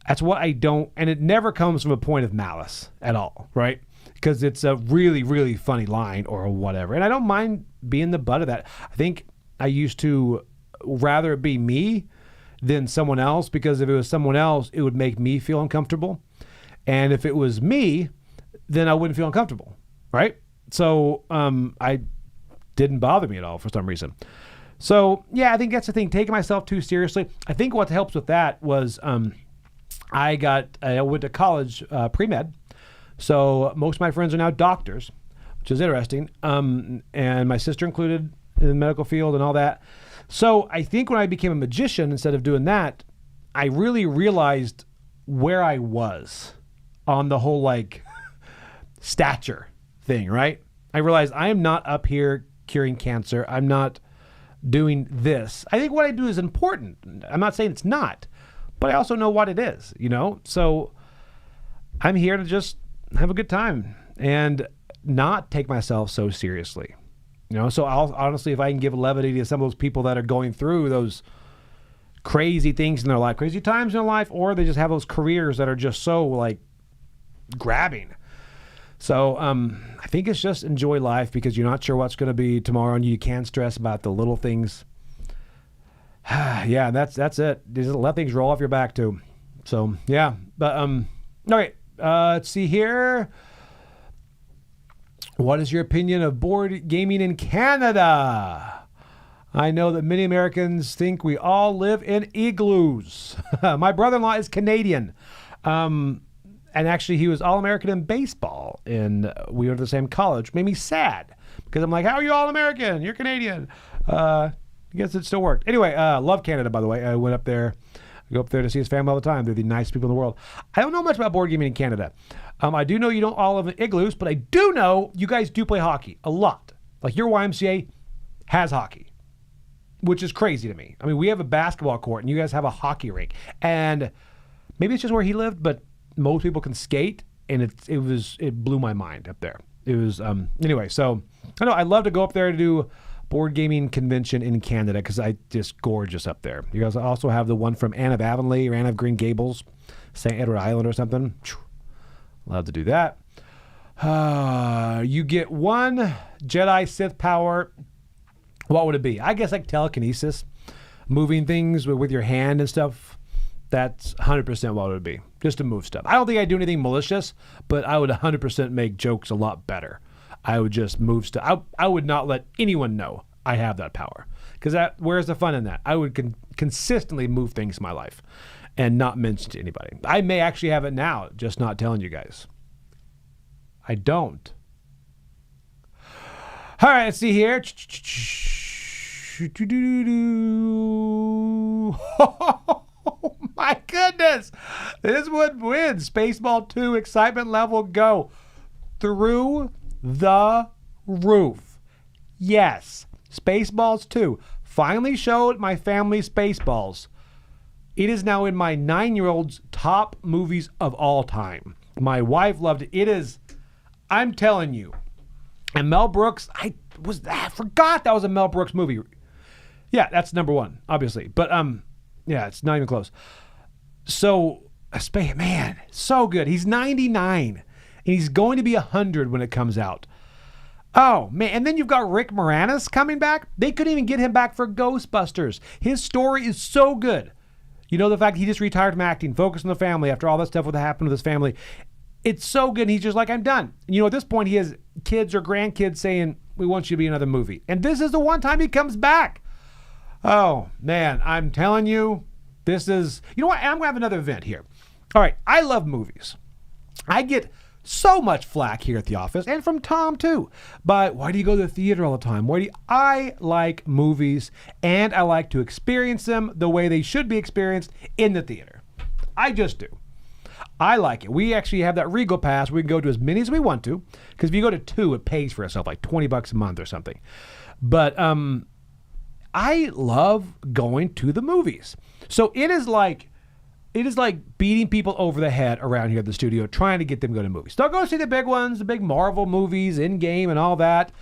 that's what I don't, and it never comes from a point of malice at all, right? Because it's a really, really funny line or whatever. And I don't mind being the butt of that. I think I used to rather it be me than someone else, because if it was someone else, it would make me feel uncomfortable. And if it was me, then I wouldn't feel uncomfortable, right? So I didn't bother me at all for some reason. So, yeah, I think that's the thing, taking myself too seriously. I think what helps with that was I went to college pre-med. So most of my friends are now doctors, which is interesting. And my sister included in the medical field and all that. So I think when I became a magician, instead of doing that, I really realized where I was on the whole, like, stature thing, right? I realized I am not up here curing cancer. I'm not doing this. I think what I do is important. I'm not saying it's not, but I also know what it is, So I'm here to just have a good time and not take myself so seriously. So I'll honestly, if I can give levity to some of those people that are going through those crazy things in their life, crazy times in their life, or they just have those careers that are just so like grabbing. So I think it's just enjoy life because you're not sure what's going to be tomorrow, and you can't stress about the little things. Yeah, that's it. Just let things roll off your back too. So yeah, but okay. Let's see here. What is your opinion of board gaming in Canada? I know that many Americans think we all live in igloos. My brother-in-law is Canadian. And actually, he was All-American in baseball. And we went to the same college. Made me sad. Because I'm like, how are you All-American? You're Canadian. I guess it still worked. Anyway, love Canada, by the way. I went up there. I go up there to see his family all the time. They're the nicest people in the world. I don't know much about board gaming in Canada. I do know you don't all live in igloos, but I do know you guys do play hockey a lot. Like your YMCA has hockey, which is crazy to me. I mean, we have a basketball court and you guys have a hockey rink. And maybe it's just where he lived, but most people can skate, and it blew my mind up there. It was anyway, so I know I'd love to go up there to do board gaming convention in Canada because I just gorgeous up there. You guys also have the one from Anne of Avonlea or Anne of Green Gables, St. Edward Island or something. Love to do that. You get one Jedi Sith power. What would it be? I guess like telekinesis, moving things with your hand and stuff. That's 100% what it would be. Just to move stuff. I don't think I'd do anything malicious, but I would 100% make jokes a lot better. I would just move stuff. I would not let anyone know I have that power. Because where's the fun in that? I would consistently move things in my life and not mention to anybody. I may actually have it now, just not telling you guys. I don't. All right, let's see here. Oh my goodness. This one wins. Spaceball 2 excitement level go through the roof. Yes, Spaceballs 2 finally showed my family Spaceballs. It is now in my 9-year-old's top movies of all time. My wife loved it. It is, I'm telling you. And Mel Brooks, I forgot that was a Mel Brooks movie. Yeah, that's number one, obviously. But yeah, it's not even close. So, man, so good. He's 99, and he's going to be 100 when it comes out. Oh, man. And then you've got Rick Moranis coming back. They couldn't even get him back for Ghostbusters. His story is so good. The fact he just retired from acting, focused on the family after all that stuff that happened with his family. It's so good. He's just like, I'm done. At this point, he has kids or grandkids saying, we want you to be another movie. And this is the one time he comes back. Oh, man, I'm telling you, this is, you know what? I'm going to have another event here. All right, I love movies. I get so much flack here at the office, and from Tom too. But why do you go to the theater all the time? I like movies, and I like to experience them the way they should be experienced in the theater. I just do. I like it. We actually have that Regal Pass. We can go to as many as we want to, because if you go to 2, it pays for itself, like $20 a month or something. But I love going to the movies. So it is like beating people over the head around here at the studio, trying to get them to go to movies. Don't go see the big ones, the big Marvel movies, Endgame and all that.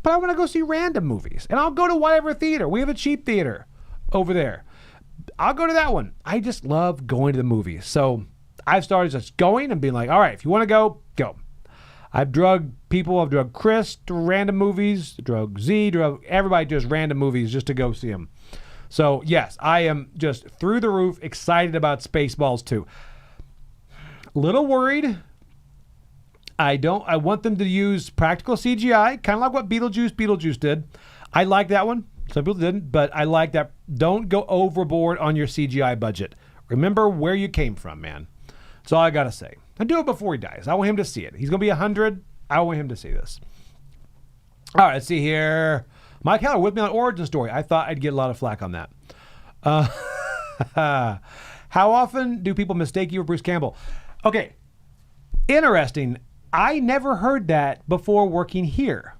But I want to go see random movies. And I'll go to whatever theater. We have a cheap theater over there. I'll go to that one. I just love going to the movies. So I've started just going and being like, all right, if you want to go, go. I've drugged people. I've drugged Chris to random movies, drugged Z, drugged everybody to just random movies just to go see them. So, yes, I am just through the roof excited about Spaceballs 2. Little worried. I want them to use practical CGI, kind of like what Beetlejuice did. I like that one. Some people didn't, but I like that. Don't go overboard on your CGI budget. Remember where you came from, man. That's all I got to say. And do it before he dies. I want him to see it. He's going to be 100. I want him to see this. All right, let's see here. Mike Heller with me on Origin Story. I thought I'd get a lot of flack on that. How often do people mistake you for Bruce Campbell? Okay, interesting. I never heard that before working here.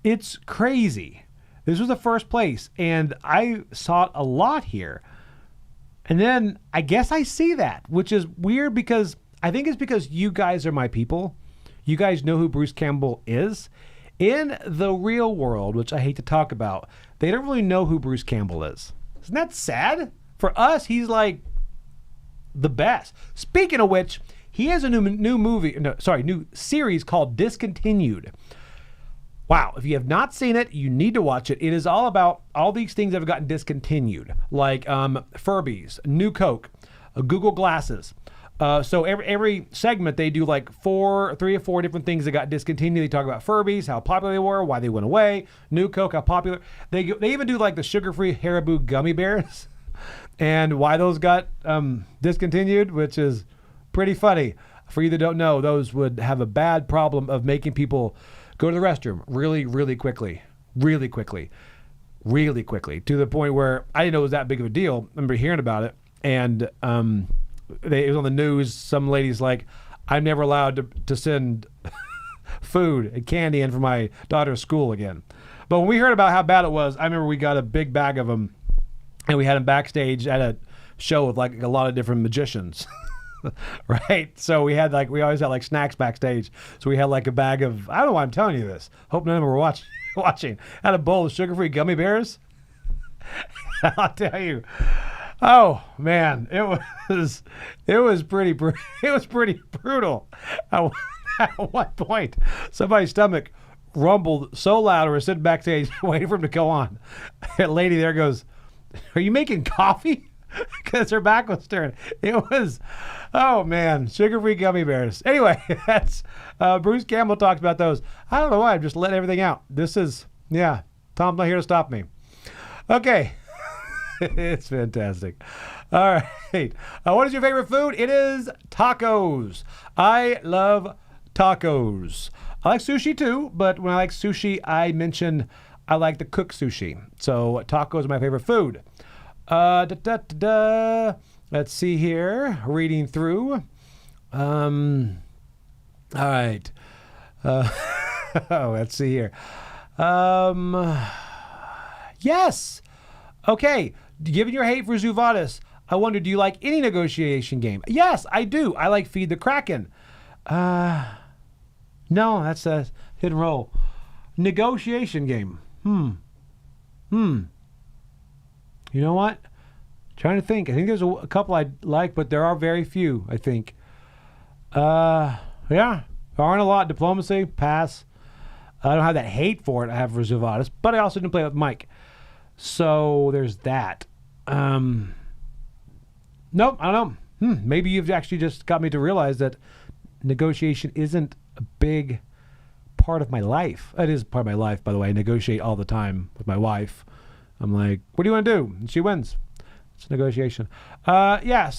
It's crazy. This was the first place, and I saw it a lot here. And then I guess I see that, which is weird because I think it's because you guys are my people. You guys know who Bruce Campbell is. In the real world, which I hate to talk about, they don't really know who Bruce Campbell is. Isn't that sad? For us, he's like the best. Speaking of which, he has a new series called Discontinued. Wow, if you have not seen it, you need to watch it. It is all about all these things that have gotten discontinued, like Furbies, New Coke, Google Glasses. So every segment, they do like 3 or 4 different things that got discontinued. They talk about Furbies, how popular they were, why they went away, New Coke, how popular. They even do like the sugar-free Haribo gummy bears and why those got discontinued, which is pretty funny. For you that don't know, those would have a bad problem of making people go to the restroom really, really quickly, to the point where I didn't know it was that big of a deal. I remember hearing about it, and it was on the news. Some lady's like, I'm never allowed to send food and candy in for my daughter's school again. But when we heard about how bad it was, I remember we got a big bag of them, and we had them backstage at a show with like a lot of different magicians. Right, so we always had like snacks backstage. So we had like a bag of, I don't know why I'm telling you this. Hope none of them were watching. Had a bowl of sugar-free gummy bears. I'll tell you, oh man, it was pretty brutal. At one point, somebody's stomach rumbled so loud, we were sitting backstage waiting for him to go on. A lady there goes, "Are you making coffee?" Because her back was turned. It was, oh man, sugar-free gummy bears. Anyway, that's Bruce Campbell talks about those. I don't know why. I'm just letting everything out. Tom's not here to stop me. Okay. It's fantastic. All right. What is your favorite food? It is tacos. I love tacos. I like sushi too, but when I like sushi, I mention I like the cooked sushi. So tacos are my favorite food. Let's see here. Reading through. All right. Let's see here. Yes. Okay. Given your hate for Zuvadis, I wonder, do you like any negotiation game? Yes, I do. I like Feed the Kraken. No, that's a hit and roll. Negotiation game. You know what? Trying to think. I think there's a couple I like, but there are very few, I think. Yeah, there aren't a lot. Diplomacy, pass. I don't have that hate for it I have for Zuvadis, but I also didn't play with Mike. So there's that. Nope, I don't know. Maybe you've actually just got me to realize that negotiation isn't a big part of my life. It is part of my life, by the way. I negotiate all the time with my wife. I'm like, what do you want to do? And she wins. It's a negotiation. So I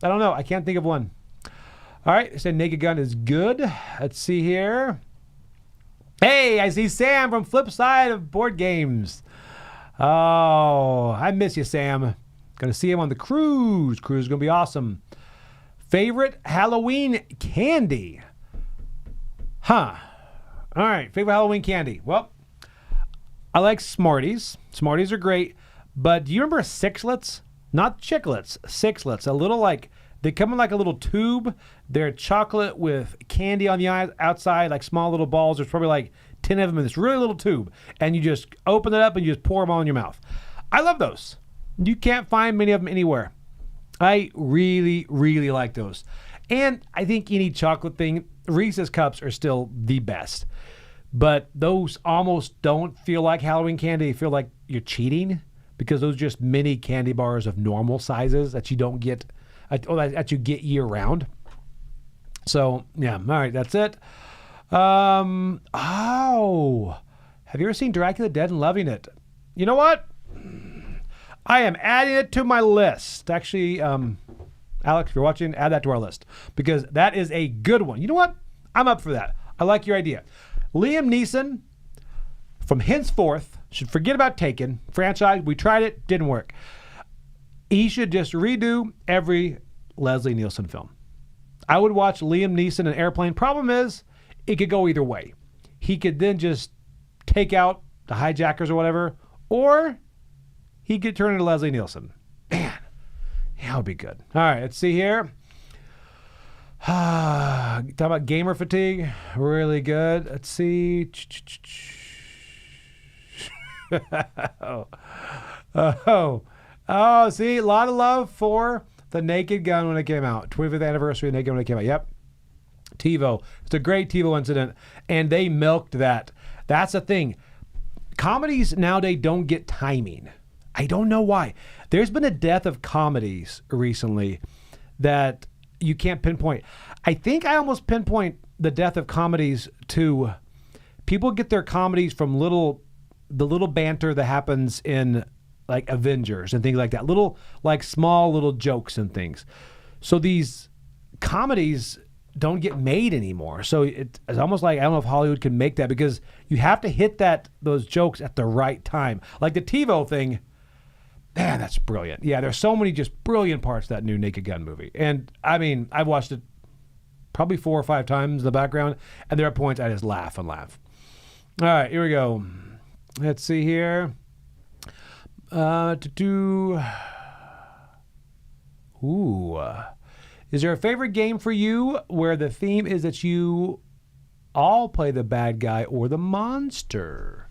don't know. I can't think of one. All right. I said Naked Gun is good. Let's see here. Hey, I see Sam from Flip Side of Board Games. Oh, I miss you, Sam. Going to see him on the cruise. Cruise is going to be awesome. Favorite Halloween candy? All right. Favorite Halloween candy? Well, I like Smarties. Smarties are great. But do you remember Sixlets? Not Chiclets. Sixlets. A little like, they come in like a little tube. They're chocolate with candy on the outside, like small little balls. There's probably like 10 of them in this really little tube. And you just open it up and you just pour them all in your mouth. I love those. You can't find many of them anywhere. I really, really like those. And I think any chocolate thing, Reese's Cups are still the best. But those almost don't feel like Halloween candy. They feel like you're cheating because those are just mini candy bars of normal sizes that you don't get, that you get year round. So, yeah. All right. That's it. Have you ever seen Dracula Dead and loving it? You know what? I am adding it to my list. Actually, Alex, if you're watching, add that to our list because that is a good one. You know what? I'm up for that. I like your idea. Liam Neeson, from henceforth, should forget about Taken franchise. We tried it, didn't work. He should just redo every Leslie Nielsen film. I would watch Liam Neeson in Airplane. Problem is, it could go either way. He could then just take out the hijackers or whatever, or he could turn into Leslie Nielsen. Man, that would be good. All right, let's see here. Talk about gamer fatigue. Really good. Let's see. Oh, see, a lot of love for the Naked Gun when it came out. 25th anniversary of Naked Gun when it came out. Yep. TiVo. It's a great TiVo incident, and they milked that. That's the thing. Comedies nowadays don't get timing. I don't know why. There's been a death of comedies recently that you can't pinpoint. I think I almost pinpoint the death of comedies to people get their comedies from the little banter that happens in like Avengers and things like that. Little, like small little jokes and things. So these comedies don't get made anymore. So it's almost like, I don't know if Hollywood can make that, because you have to hit those jokes at the right time. Like the TiVo thing, man, that's brilliant. Yeah, there's so many just brilliant parts of that new Naked Gun movie. And I mean, I've watched it probably 4 or 5 times in the background, and there are points I just laugh and laugh. All right, here we go. Let's see here. Is there a favorite game for you where the theme is that you all play the bad guy or the monster?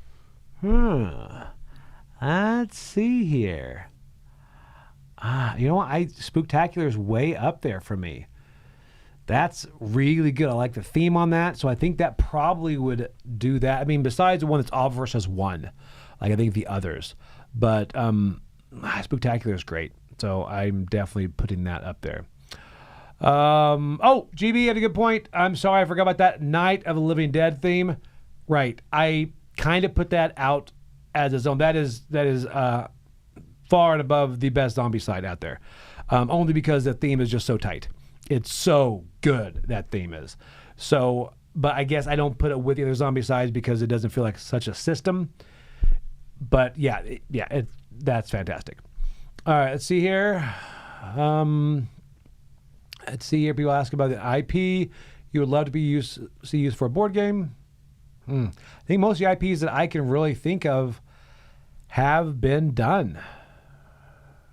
Let's see here. You know what? Spooktacular is way up there for me. That's really good. I like the theme on that, so I think that probably would do that. I mean, besides the one that's all versus one, like I think the others. But Spooktacular is great, so I'm definitely putting that up there. GB had a good point. I'm sorry, I forgot about that Night of the Living Dead theme. Right, I kind of put that out as a zone. That is far and above the best zombie side out there, only because the theme is just so tight. It's so good, that theme is. So, but I guess I don't put it with the other zombie sides because it doesn't feel like such a system. But yeah, that's fantastic. All right, let's see here. People ask about the IP you would love to see used for a board game. I think most of the IPs that I can really think of have been done.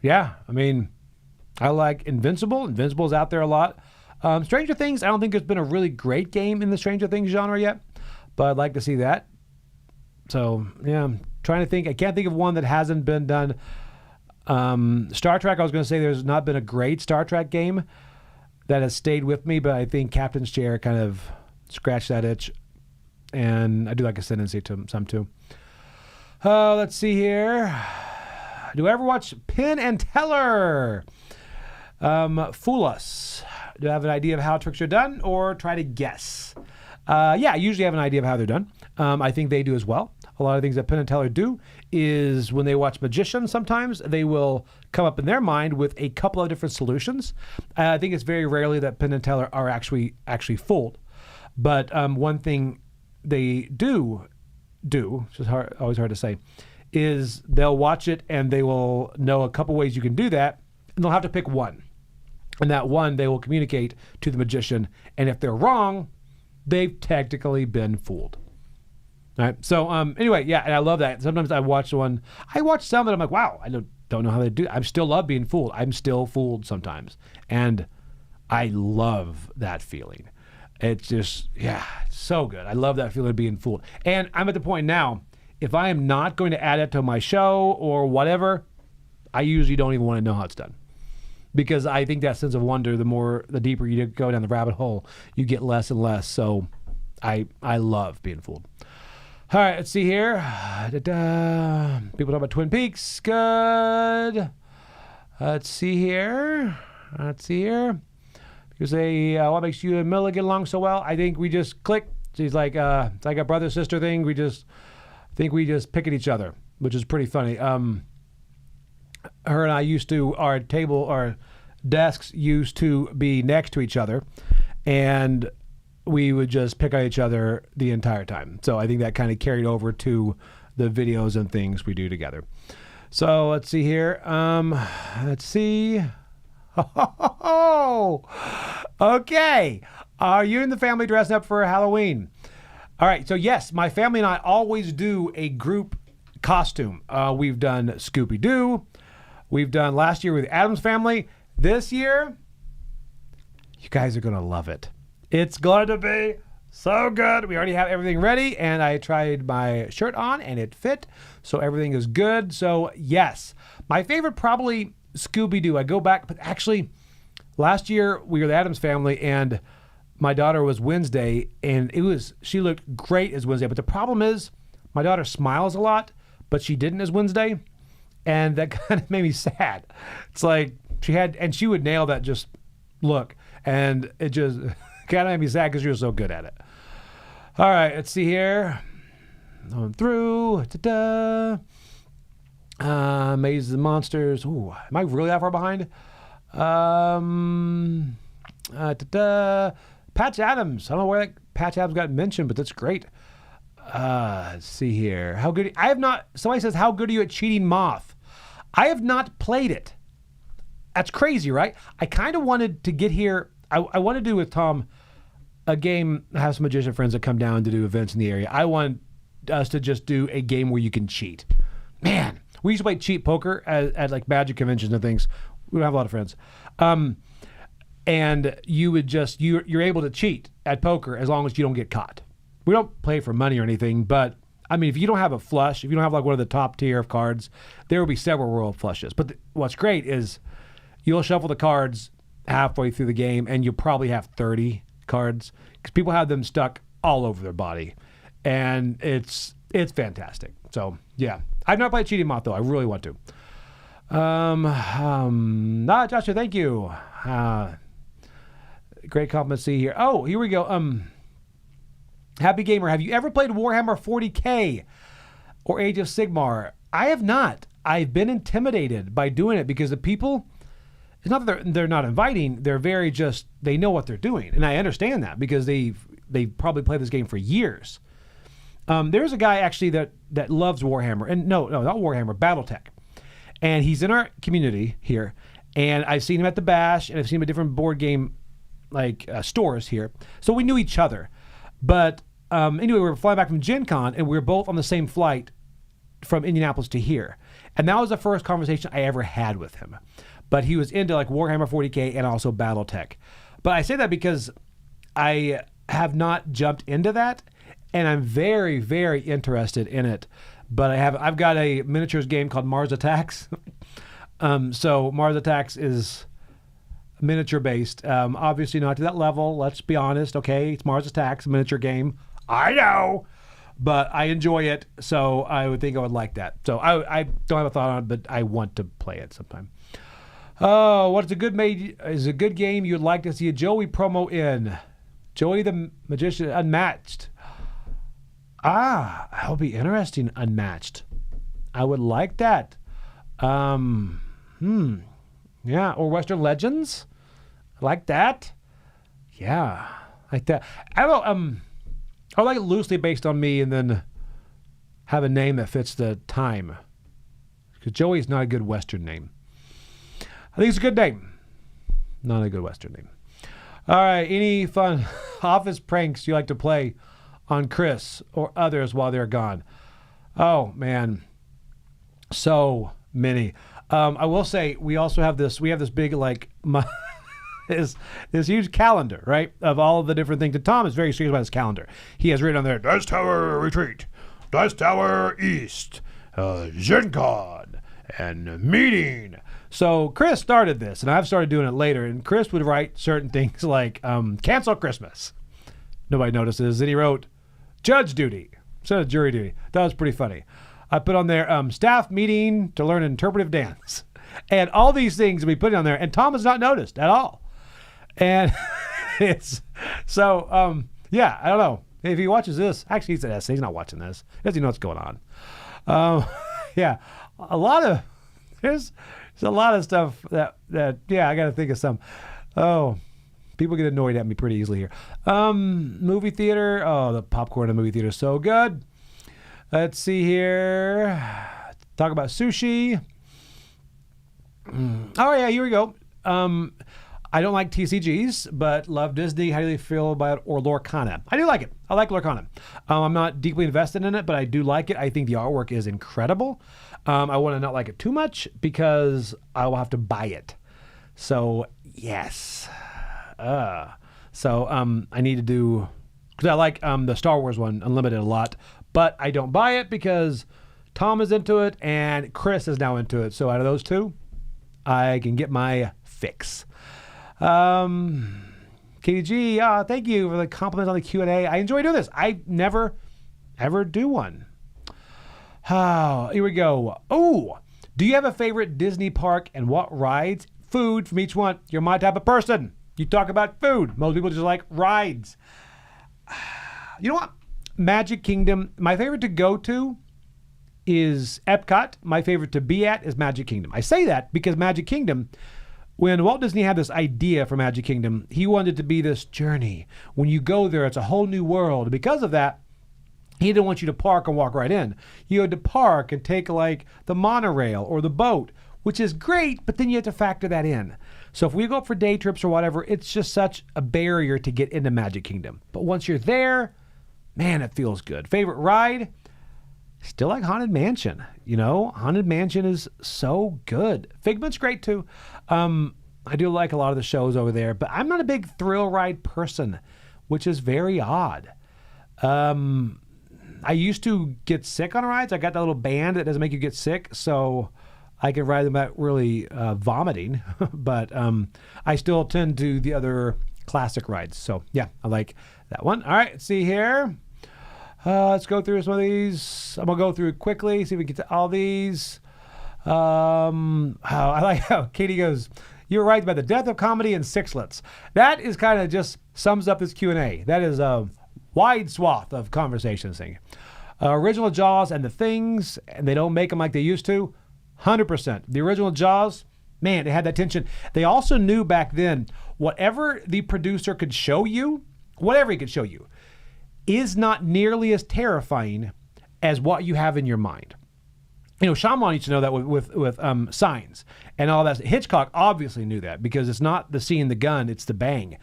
Yeah, I mean, I like Invincible. Invincible's out there a lot. Stranger Things, I don't think there's been a really great game in the Stranger Things genre yet, but I'd like to see that. So, yeah, I'm trying to think. I can't think of one that hasn't been done. Star Trek, I was going to say there's not been a great Star Trek game that has stayed with me, but I think Captain's Chair kind of scratched that itch, and I do like Ascendancy to some too. Let's see here. Do I ever watch Penn and Teller? Fool us. Do I have an idea of how tricks are done, or try to guess? Yeah, I usually have an idea of how they're done. I think they do as well. A lot of things that Penn and Teller do is when they watch magicians, sometimes they will come up in their mind with a couple of different solutions. I think it's very rarely that Penn and Teller are actually fooled. But one thing they do, which is always hard to say, is they'll watch it and they will know a couple ways you can do that, and they'll have to pick one. And that one they will communicate to the magician, and if they're wrong, they've technically been fooled. All right. So anyway, yeah, and I love that. Sometimes I watch some that I'm like, wow, I don't know how they do it. I still love being fooled. I'm still fooled sometimes, and I love that feeling. It's just, yeah, it's so good. I love that feeling of being fooled. And I'm at the point now, if I am not going to add it to my show or whatever, I usually don't even want to know how it's done. Because I think that sense of wonder, the deeper you go down the rabbit hole, you get less and less. So I love being fooled. All right, let's see here. People talk about Twin Peaks. Good. Let's see here. People say, what makes you and Mila get along so well? I think we just click. She's like, it's like a brother-sister thing. We just pick at each other, which is pretty funny. Her and I our desks used to be next to each other, and we would just pick at each other the entire time. So I think that kind of carried over to the videos and things we do together. So let's see here. Let's see. Okay. Are you and the family dressing up for Halloween? All right, so yes, my family and I always do a group costume. We've done Scooby-Doo. We've done last year with Addams Family. This year, you guys are going to love it. It's going to be so good. We already have everything ready, and I tried my shirt on, and it fit, so everything is good. So, yes, my favorite probably Scooby-Doo. I go back, but actually, last year we were the Addams Family, and my daughter was Wednesday, and she looked great as Wednesday. But the problem is, my daughter smiles a lot, but she didn't as Wednesday, and that kind of made me sad. It's like she would nail that just look, and it just kind of made me sad because she was so good at it. All right, let's see here. Going through. Mazes and Monsters. Ooh, am I really that far behind? Patch Adams. I don't know where that Patch Adams got mentioned, but that's great. Let's see here. How good? I have not. Somebody says, "How good are you at Cheating Moth?" I have not played it. That's crazy, right? I kind of wanted to get here. I want to do with Tom a game. I have some magician friends that come down to do events in the area. I want us to just do a game where you can cheat. Man, we used to play cheat poker at like magic conventions and things. We don't have a lot of friends. And you would you're able to cheat at poker as long as you don't get caught. We don't play for money or anything, but I mean, if you don't have a flush, if you don't have like one of the top tier of cards, there will be several royal flushes. But what's great is you'll shuffle the cards halfway through the game, and you'll probably have 30 cards because people have them stuck all over their body, and it's fantastic. So yeah, I've not played Cheating Moth though. I really want to. Joshua, thank you. Great compliment. See here. Oh, here we go. Happy Gamer, have you ever played Warhammer 40K or Age of Sigmar? I have not. I've been intimidated by doing it because the people, it's not that they're not inviting, they're very they know what they're doing. And I understand that because they've probably played this game for years. There's a guy actually that loves Warhammer. And no, not Warhammer, Battletech. And he's in our community here. And I've seen him at the Bash, and I've seen him at different board game stores here. So we knew each other. But anyway, we were flying back from Gen Con, and we were both on the same flight from Indianapolis to here. And that was the first conversation I ever had with him. But he was into like Warhammer 40K and also Battletech. But I say that because I have not jumped into that, and I'm very, very interested in it. But I've got a miniatures game called Mars Attacks. So Mars Attacks is miniature based. Obviously not to that level. Let's be honest. Okay, it's Mars Attacks, miniature game. I know, but I enjoy it. So I would think I would like that. So I don't have a thought on it, but I want to play it sometime. Oh, what's a good game you'd like to see a Joey promo in? Joey the Magician Unmatched. That would be interesting. Unmatched. I would like that. Yeah, or Western Legends. I like that. Yeah, like that. I like it loosely based on me, and then have a name that fits the time. Because Joey's not a good Western name. I think it's a good name. Not a good Western name. All right, any fun office pranks you like to play on Chris or others while they're gone? Oh man, so many. I will say we also have this. We have this big this huge calendar, right, of all of the different things. And Tom is very serious about his calendar. He has written on there: Dice Tower Retreat, Dice Tower East, Gen Con, and meeting. So Chris started this, and I've started doing it later. And Chris would write certain things like cancel Christmas. Nobody notices. And he wrote judge duty instead of jury duty. That was pretty funny. I put on there staff meeting to learn interpretive dance. And all these things we put on there. And Tom has not noticed at all. And it's so, yeah, I don't know. If he watches this, actually he's an essay. He's not watching this. He doesn't know what's going on. Yeah, there's a lot of stuff that yeah, I got to think of some. Oh, people get annoyed at me pretty easily here. Movie theater. Oh, the popcorn in the movie theater is so good. Let's see here. Talk about sushi. Oh yeah, here we go. I don't like TCGs, but love Disney. How do you feel about or Lorcana? I do like it. I like Lorcana. I'm not deeply invested in it, but I do like it. I think the artwork is incredible. I want to not like it too much because I will have to buy it. So yes. I need to do, because I like the Star Wars one, Unlimited, a lot, but I don't buy it because Tom is into it and Chris is now into it. So out of those two, I can get my fix. Katie G, thank you for the compliments on the Q&A. I enjoy doing this. I never, ever do one. Here we go. Oh, do you have a favorite Disney park and what rides? Food from each one. You're my type of person. You talk about food. Most people just like rides. You know what? Magic Kingdom. My favorite to go to is Epcot. My favorite to be at is Magic Kingdom. I say that because Magic Kingdom, when Walt Disney had this idea for Magic Kingdom, he wanted it to be this journey. When you go there, it's a whole new world. Because of that, he didn't want you to park and walk right in. You had to park and take like the monorail or the boat, which is great, but then you have to factor that in. So if we go up for day trips or whatever, it's just such a barrier to get into Magic Kingdom. But once you're there, man, it feels good. Favorite ride? Still like Haunted Mansion. You know, Haunted Mansion is so good. Figment's great too. I do like a lot of the shows over there, but I'm not a big thrill ride person, which is very odd. I used to get sick on rides. I got that little band that doesn't make you get sick, so I can ride them without really vomiting. But I still tend to the other classic rides. So yeah, I like that one. All right, let's see here. Let's go through some of these. I'm gonna go through it quickly, see if we get to all these. I like how Katie goes, "You're right about the death of comedy and sixlets." That is kind of just sums up this Q&A. That is a wide swath of conversations thing. Original Jaws and the things, and they don't make them like they used to. 100%. The original Jaws, man, they had that tension. They also knew back then, whatever the producer could show you, whatever he could show you, is not nearly as terrifying as what you have in your mind. You know, Shyamalan used to know that with Signs and all that. Hitchcock obviously knew that because it's not the seeing the gun, it's the bang.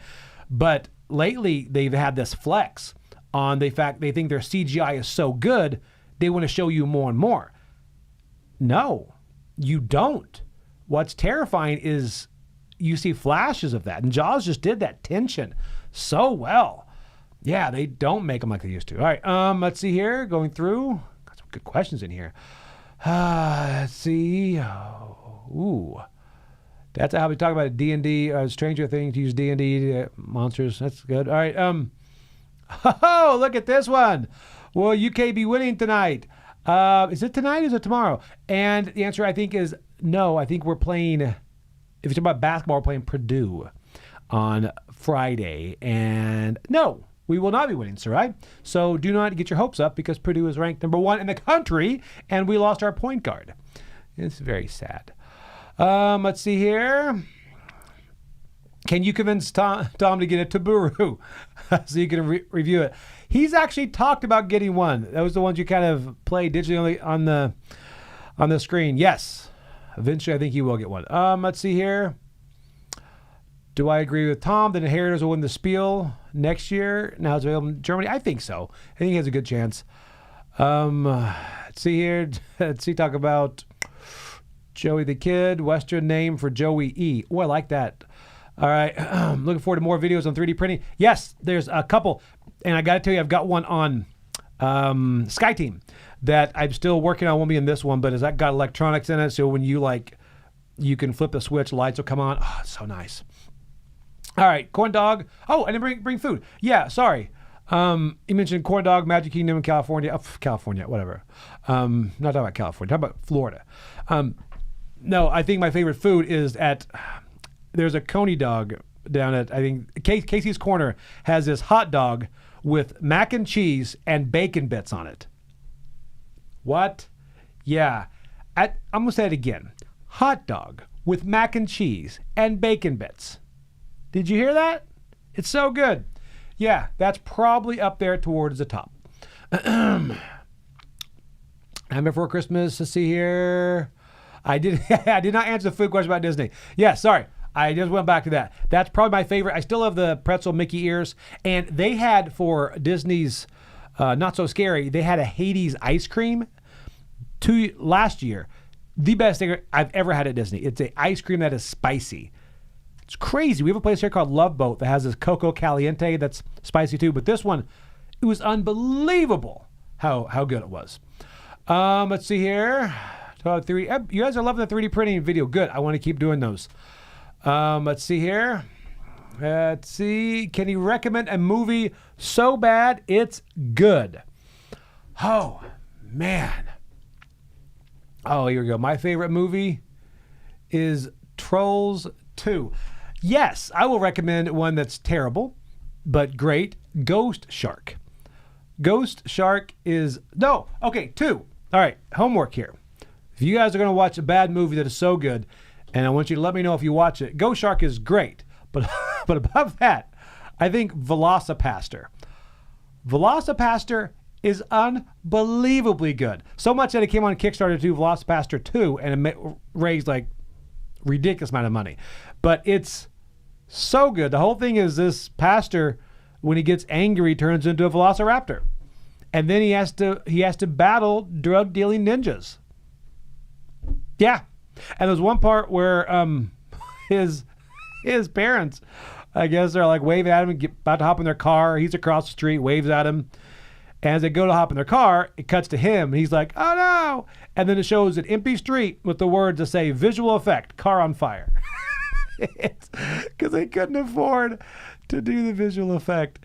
But lately, they've had this flex on the fact they think their CGI is so good, they want to show you more and more. No, you don't. What's terrifying is you see flashes of that. And Jaws just did that tension so well. Yeah, they don't make them like they used to. All right, let's see here. Going through. Got some good questions in here. Let's see. Ooh. That's how we talk about D&D, Stranger Things, use D&D monsters. That's good. All right. Oh, look at this one. Will UK be winning tonight? Is it tonight or is it tomorrow? And the answer, I think, is no. I think we're playing, if you're talking about basketball, we're playing Purdue on Friday. And no, we will not be winning, Sarai. So do not get your hopes up because Purdue is ranked number 1 in the country and we lost our point guard. It's very sad. Let's see here. Can you convince Tom to get a Taburu so you can review it? He's actually talked about getting one. Those are the ones you kind of play digitally on the screen. Yes. Eventually, I think he will get one. Let's see here. Do I agree with Tom that Inheritors will win the Spiel next year? Now it's available in Germany. I think so. I think he has a good chance. Let's see here. Let's see. Talk about Joey the Kid. Western name for Joey E. Oh, I like that. All right. Looking forward to more videos on 3D printing. Yes, there's a couple. And I got to tell you, I've got one on SkyTeam that I'm still working on. Won't be in this one, but it's got electronics in it. So when you can flip the switch, lights will come on. Oh, it's so nice. All right. Corn dog. Oh, I didn't bring food. Yeah, sorry. You mentioned corn dog, Magic Kingdom in California. Oh, California, whatever. Not talking about California. Talking about Florida. No, I think my favorite food is there's a Coney dog down at, I think, Casey's Corner has this hot dog with mac and cheese and bacon bits on it. What? Yeah. I'm going to say it again. Hot dog with mac and cheese and bacon bits. Did you hear that? It's so good. Yeah, that's probably up there towards the top. And before Christmas, let's see here. I did not answer the food question about Disney. Yeah, sorry. I just went back to that. That's probably my favorite. I still have the pretzel Mickey ears. And they had for Disney's Not So Scary, they had a Hades ice cream last year. The best thing I've ever had at Disney. It's an ice cream that is spicy. It's crazy. We have a place here called Love Boat that has this Coco Caliente that's spicy too. But this one, it was unbelievable how good it was. Let's see here. You guys are loving the 3D printing video. Good. I want to keep doing those. Let's see here. Let's see. Can you recommend a movie so bad it's good? Oh, man. Oh, here we go. My favorite movie is Trolls 2. Yes, I will recommend one that's terrible, but great. Ghost Shark. Ghost Shark is... No. Okay, 2. All right, homework here. If you guys are going to watch a bad movie that is so good, and I want you to let me know if you watch it, Ghost Shark is great. But above that, I think Velocipaster. Velocipaster is unbelievably good. So much that it came on Kickstarter to do Velocipaster 2, and it raised like ridiculous amount of money. But it's so good. The whole thing is this pastor, when he gets angry, turns into a velociraptor. And then he has to battle drug-dealing ninjas. Yeah. And there's one part where his parents, I guess, are like waving at him and about to hop in their car. He's across the street, waves at him. And as they go to hop in their car, it cuts to him. And he's like, oh, no. And then it shows an empty street with the words that say, visual effect, car on fire. Because they couldn't afford to do the visual effect.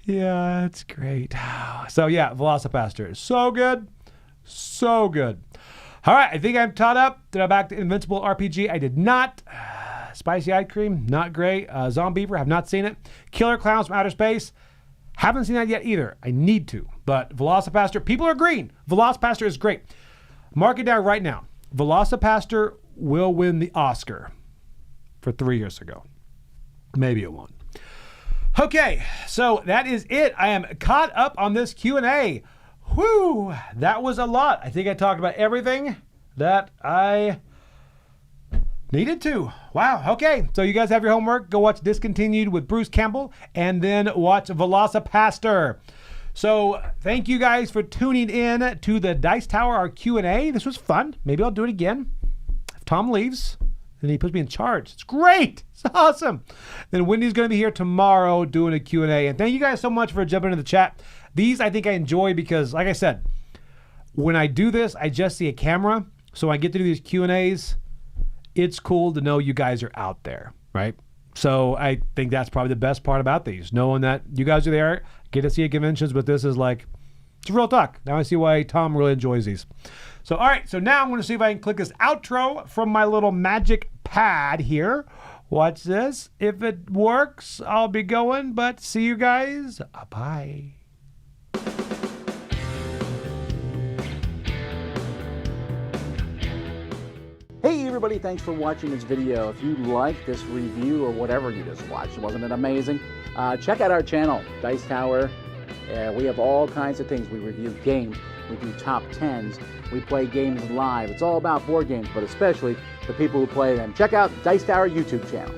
Yeah, it's great. So, yeah, Velocipaster is so good. So good. All right, I think I'm caught up. Did I back to Invincible RPG? I did not. Spicy Ice Cream, not great. Zombiever, have not seen it. Killer Clowns from Outer Space, haven't seen that yet either. I need to. But Velocipaster, people are agreeing. Velocipaster is great. Mark it down right now. Velocipaster will win the Oscar for 3 years ago. Maybe it won't. Okay, so that is it. I am caught up on this Q&A. Whew, that was a lot. I think I talked about everything that I needed to. Wow, okay. So you guys have your homework. Go watch Discontinued with Bruce Campbell and then watch Velocipaster. So thank you guys for tuning in to the Dice Tower, our Q&A. This was fun. Maybe I'll do it again. If Tom leaves, then he puts me in charge. It's great. It's awesome. Then Wendy's going to be here tomorrow doing a Q&A. And thank you guys so much for jumping into the chat. These I think I enjoy because, like I said, when I do this, I just see a camera. So I get to do these Q&As. It's cool to know you guys are out there, right? So I think that's probably the best part about these, knowing that you guys are there, get to see at conventions, but this is like, it's real talk. Now I see why Tom really enjoys these. So, all right, so now I'm going to see if I can click this outro from my little magic pad here. Watch this. If it works, I'll be going, but see you guys. Bye. Hey everybody, thanks for watching this video. If you like this review or whatever you just watched, wasn't it amazing? Check out our channel, Dice Tower. We have all kinds of things. We review games, we do top 10s, we play games live. It's all about board games, but especially the people who play them. Check out Dice Tower YouTube channel.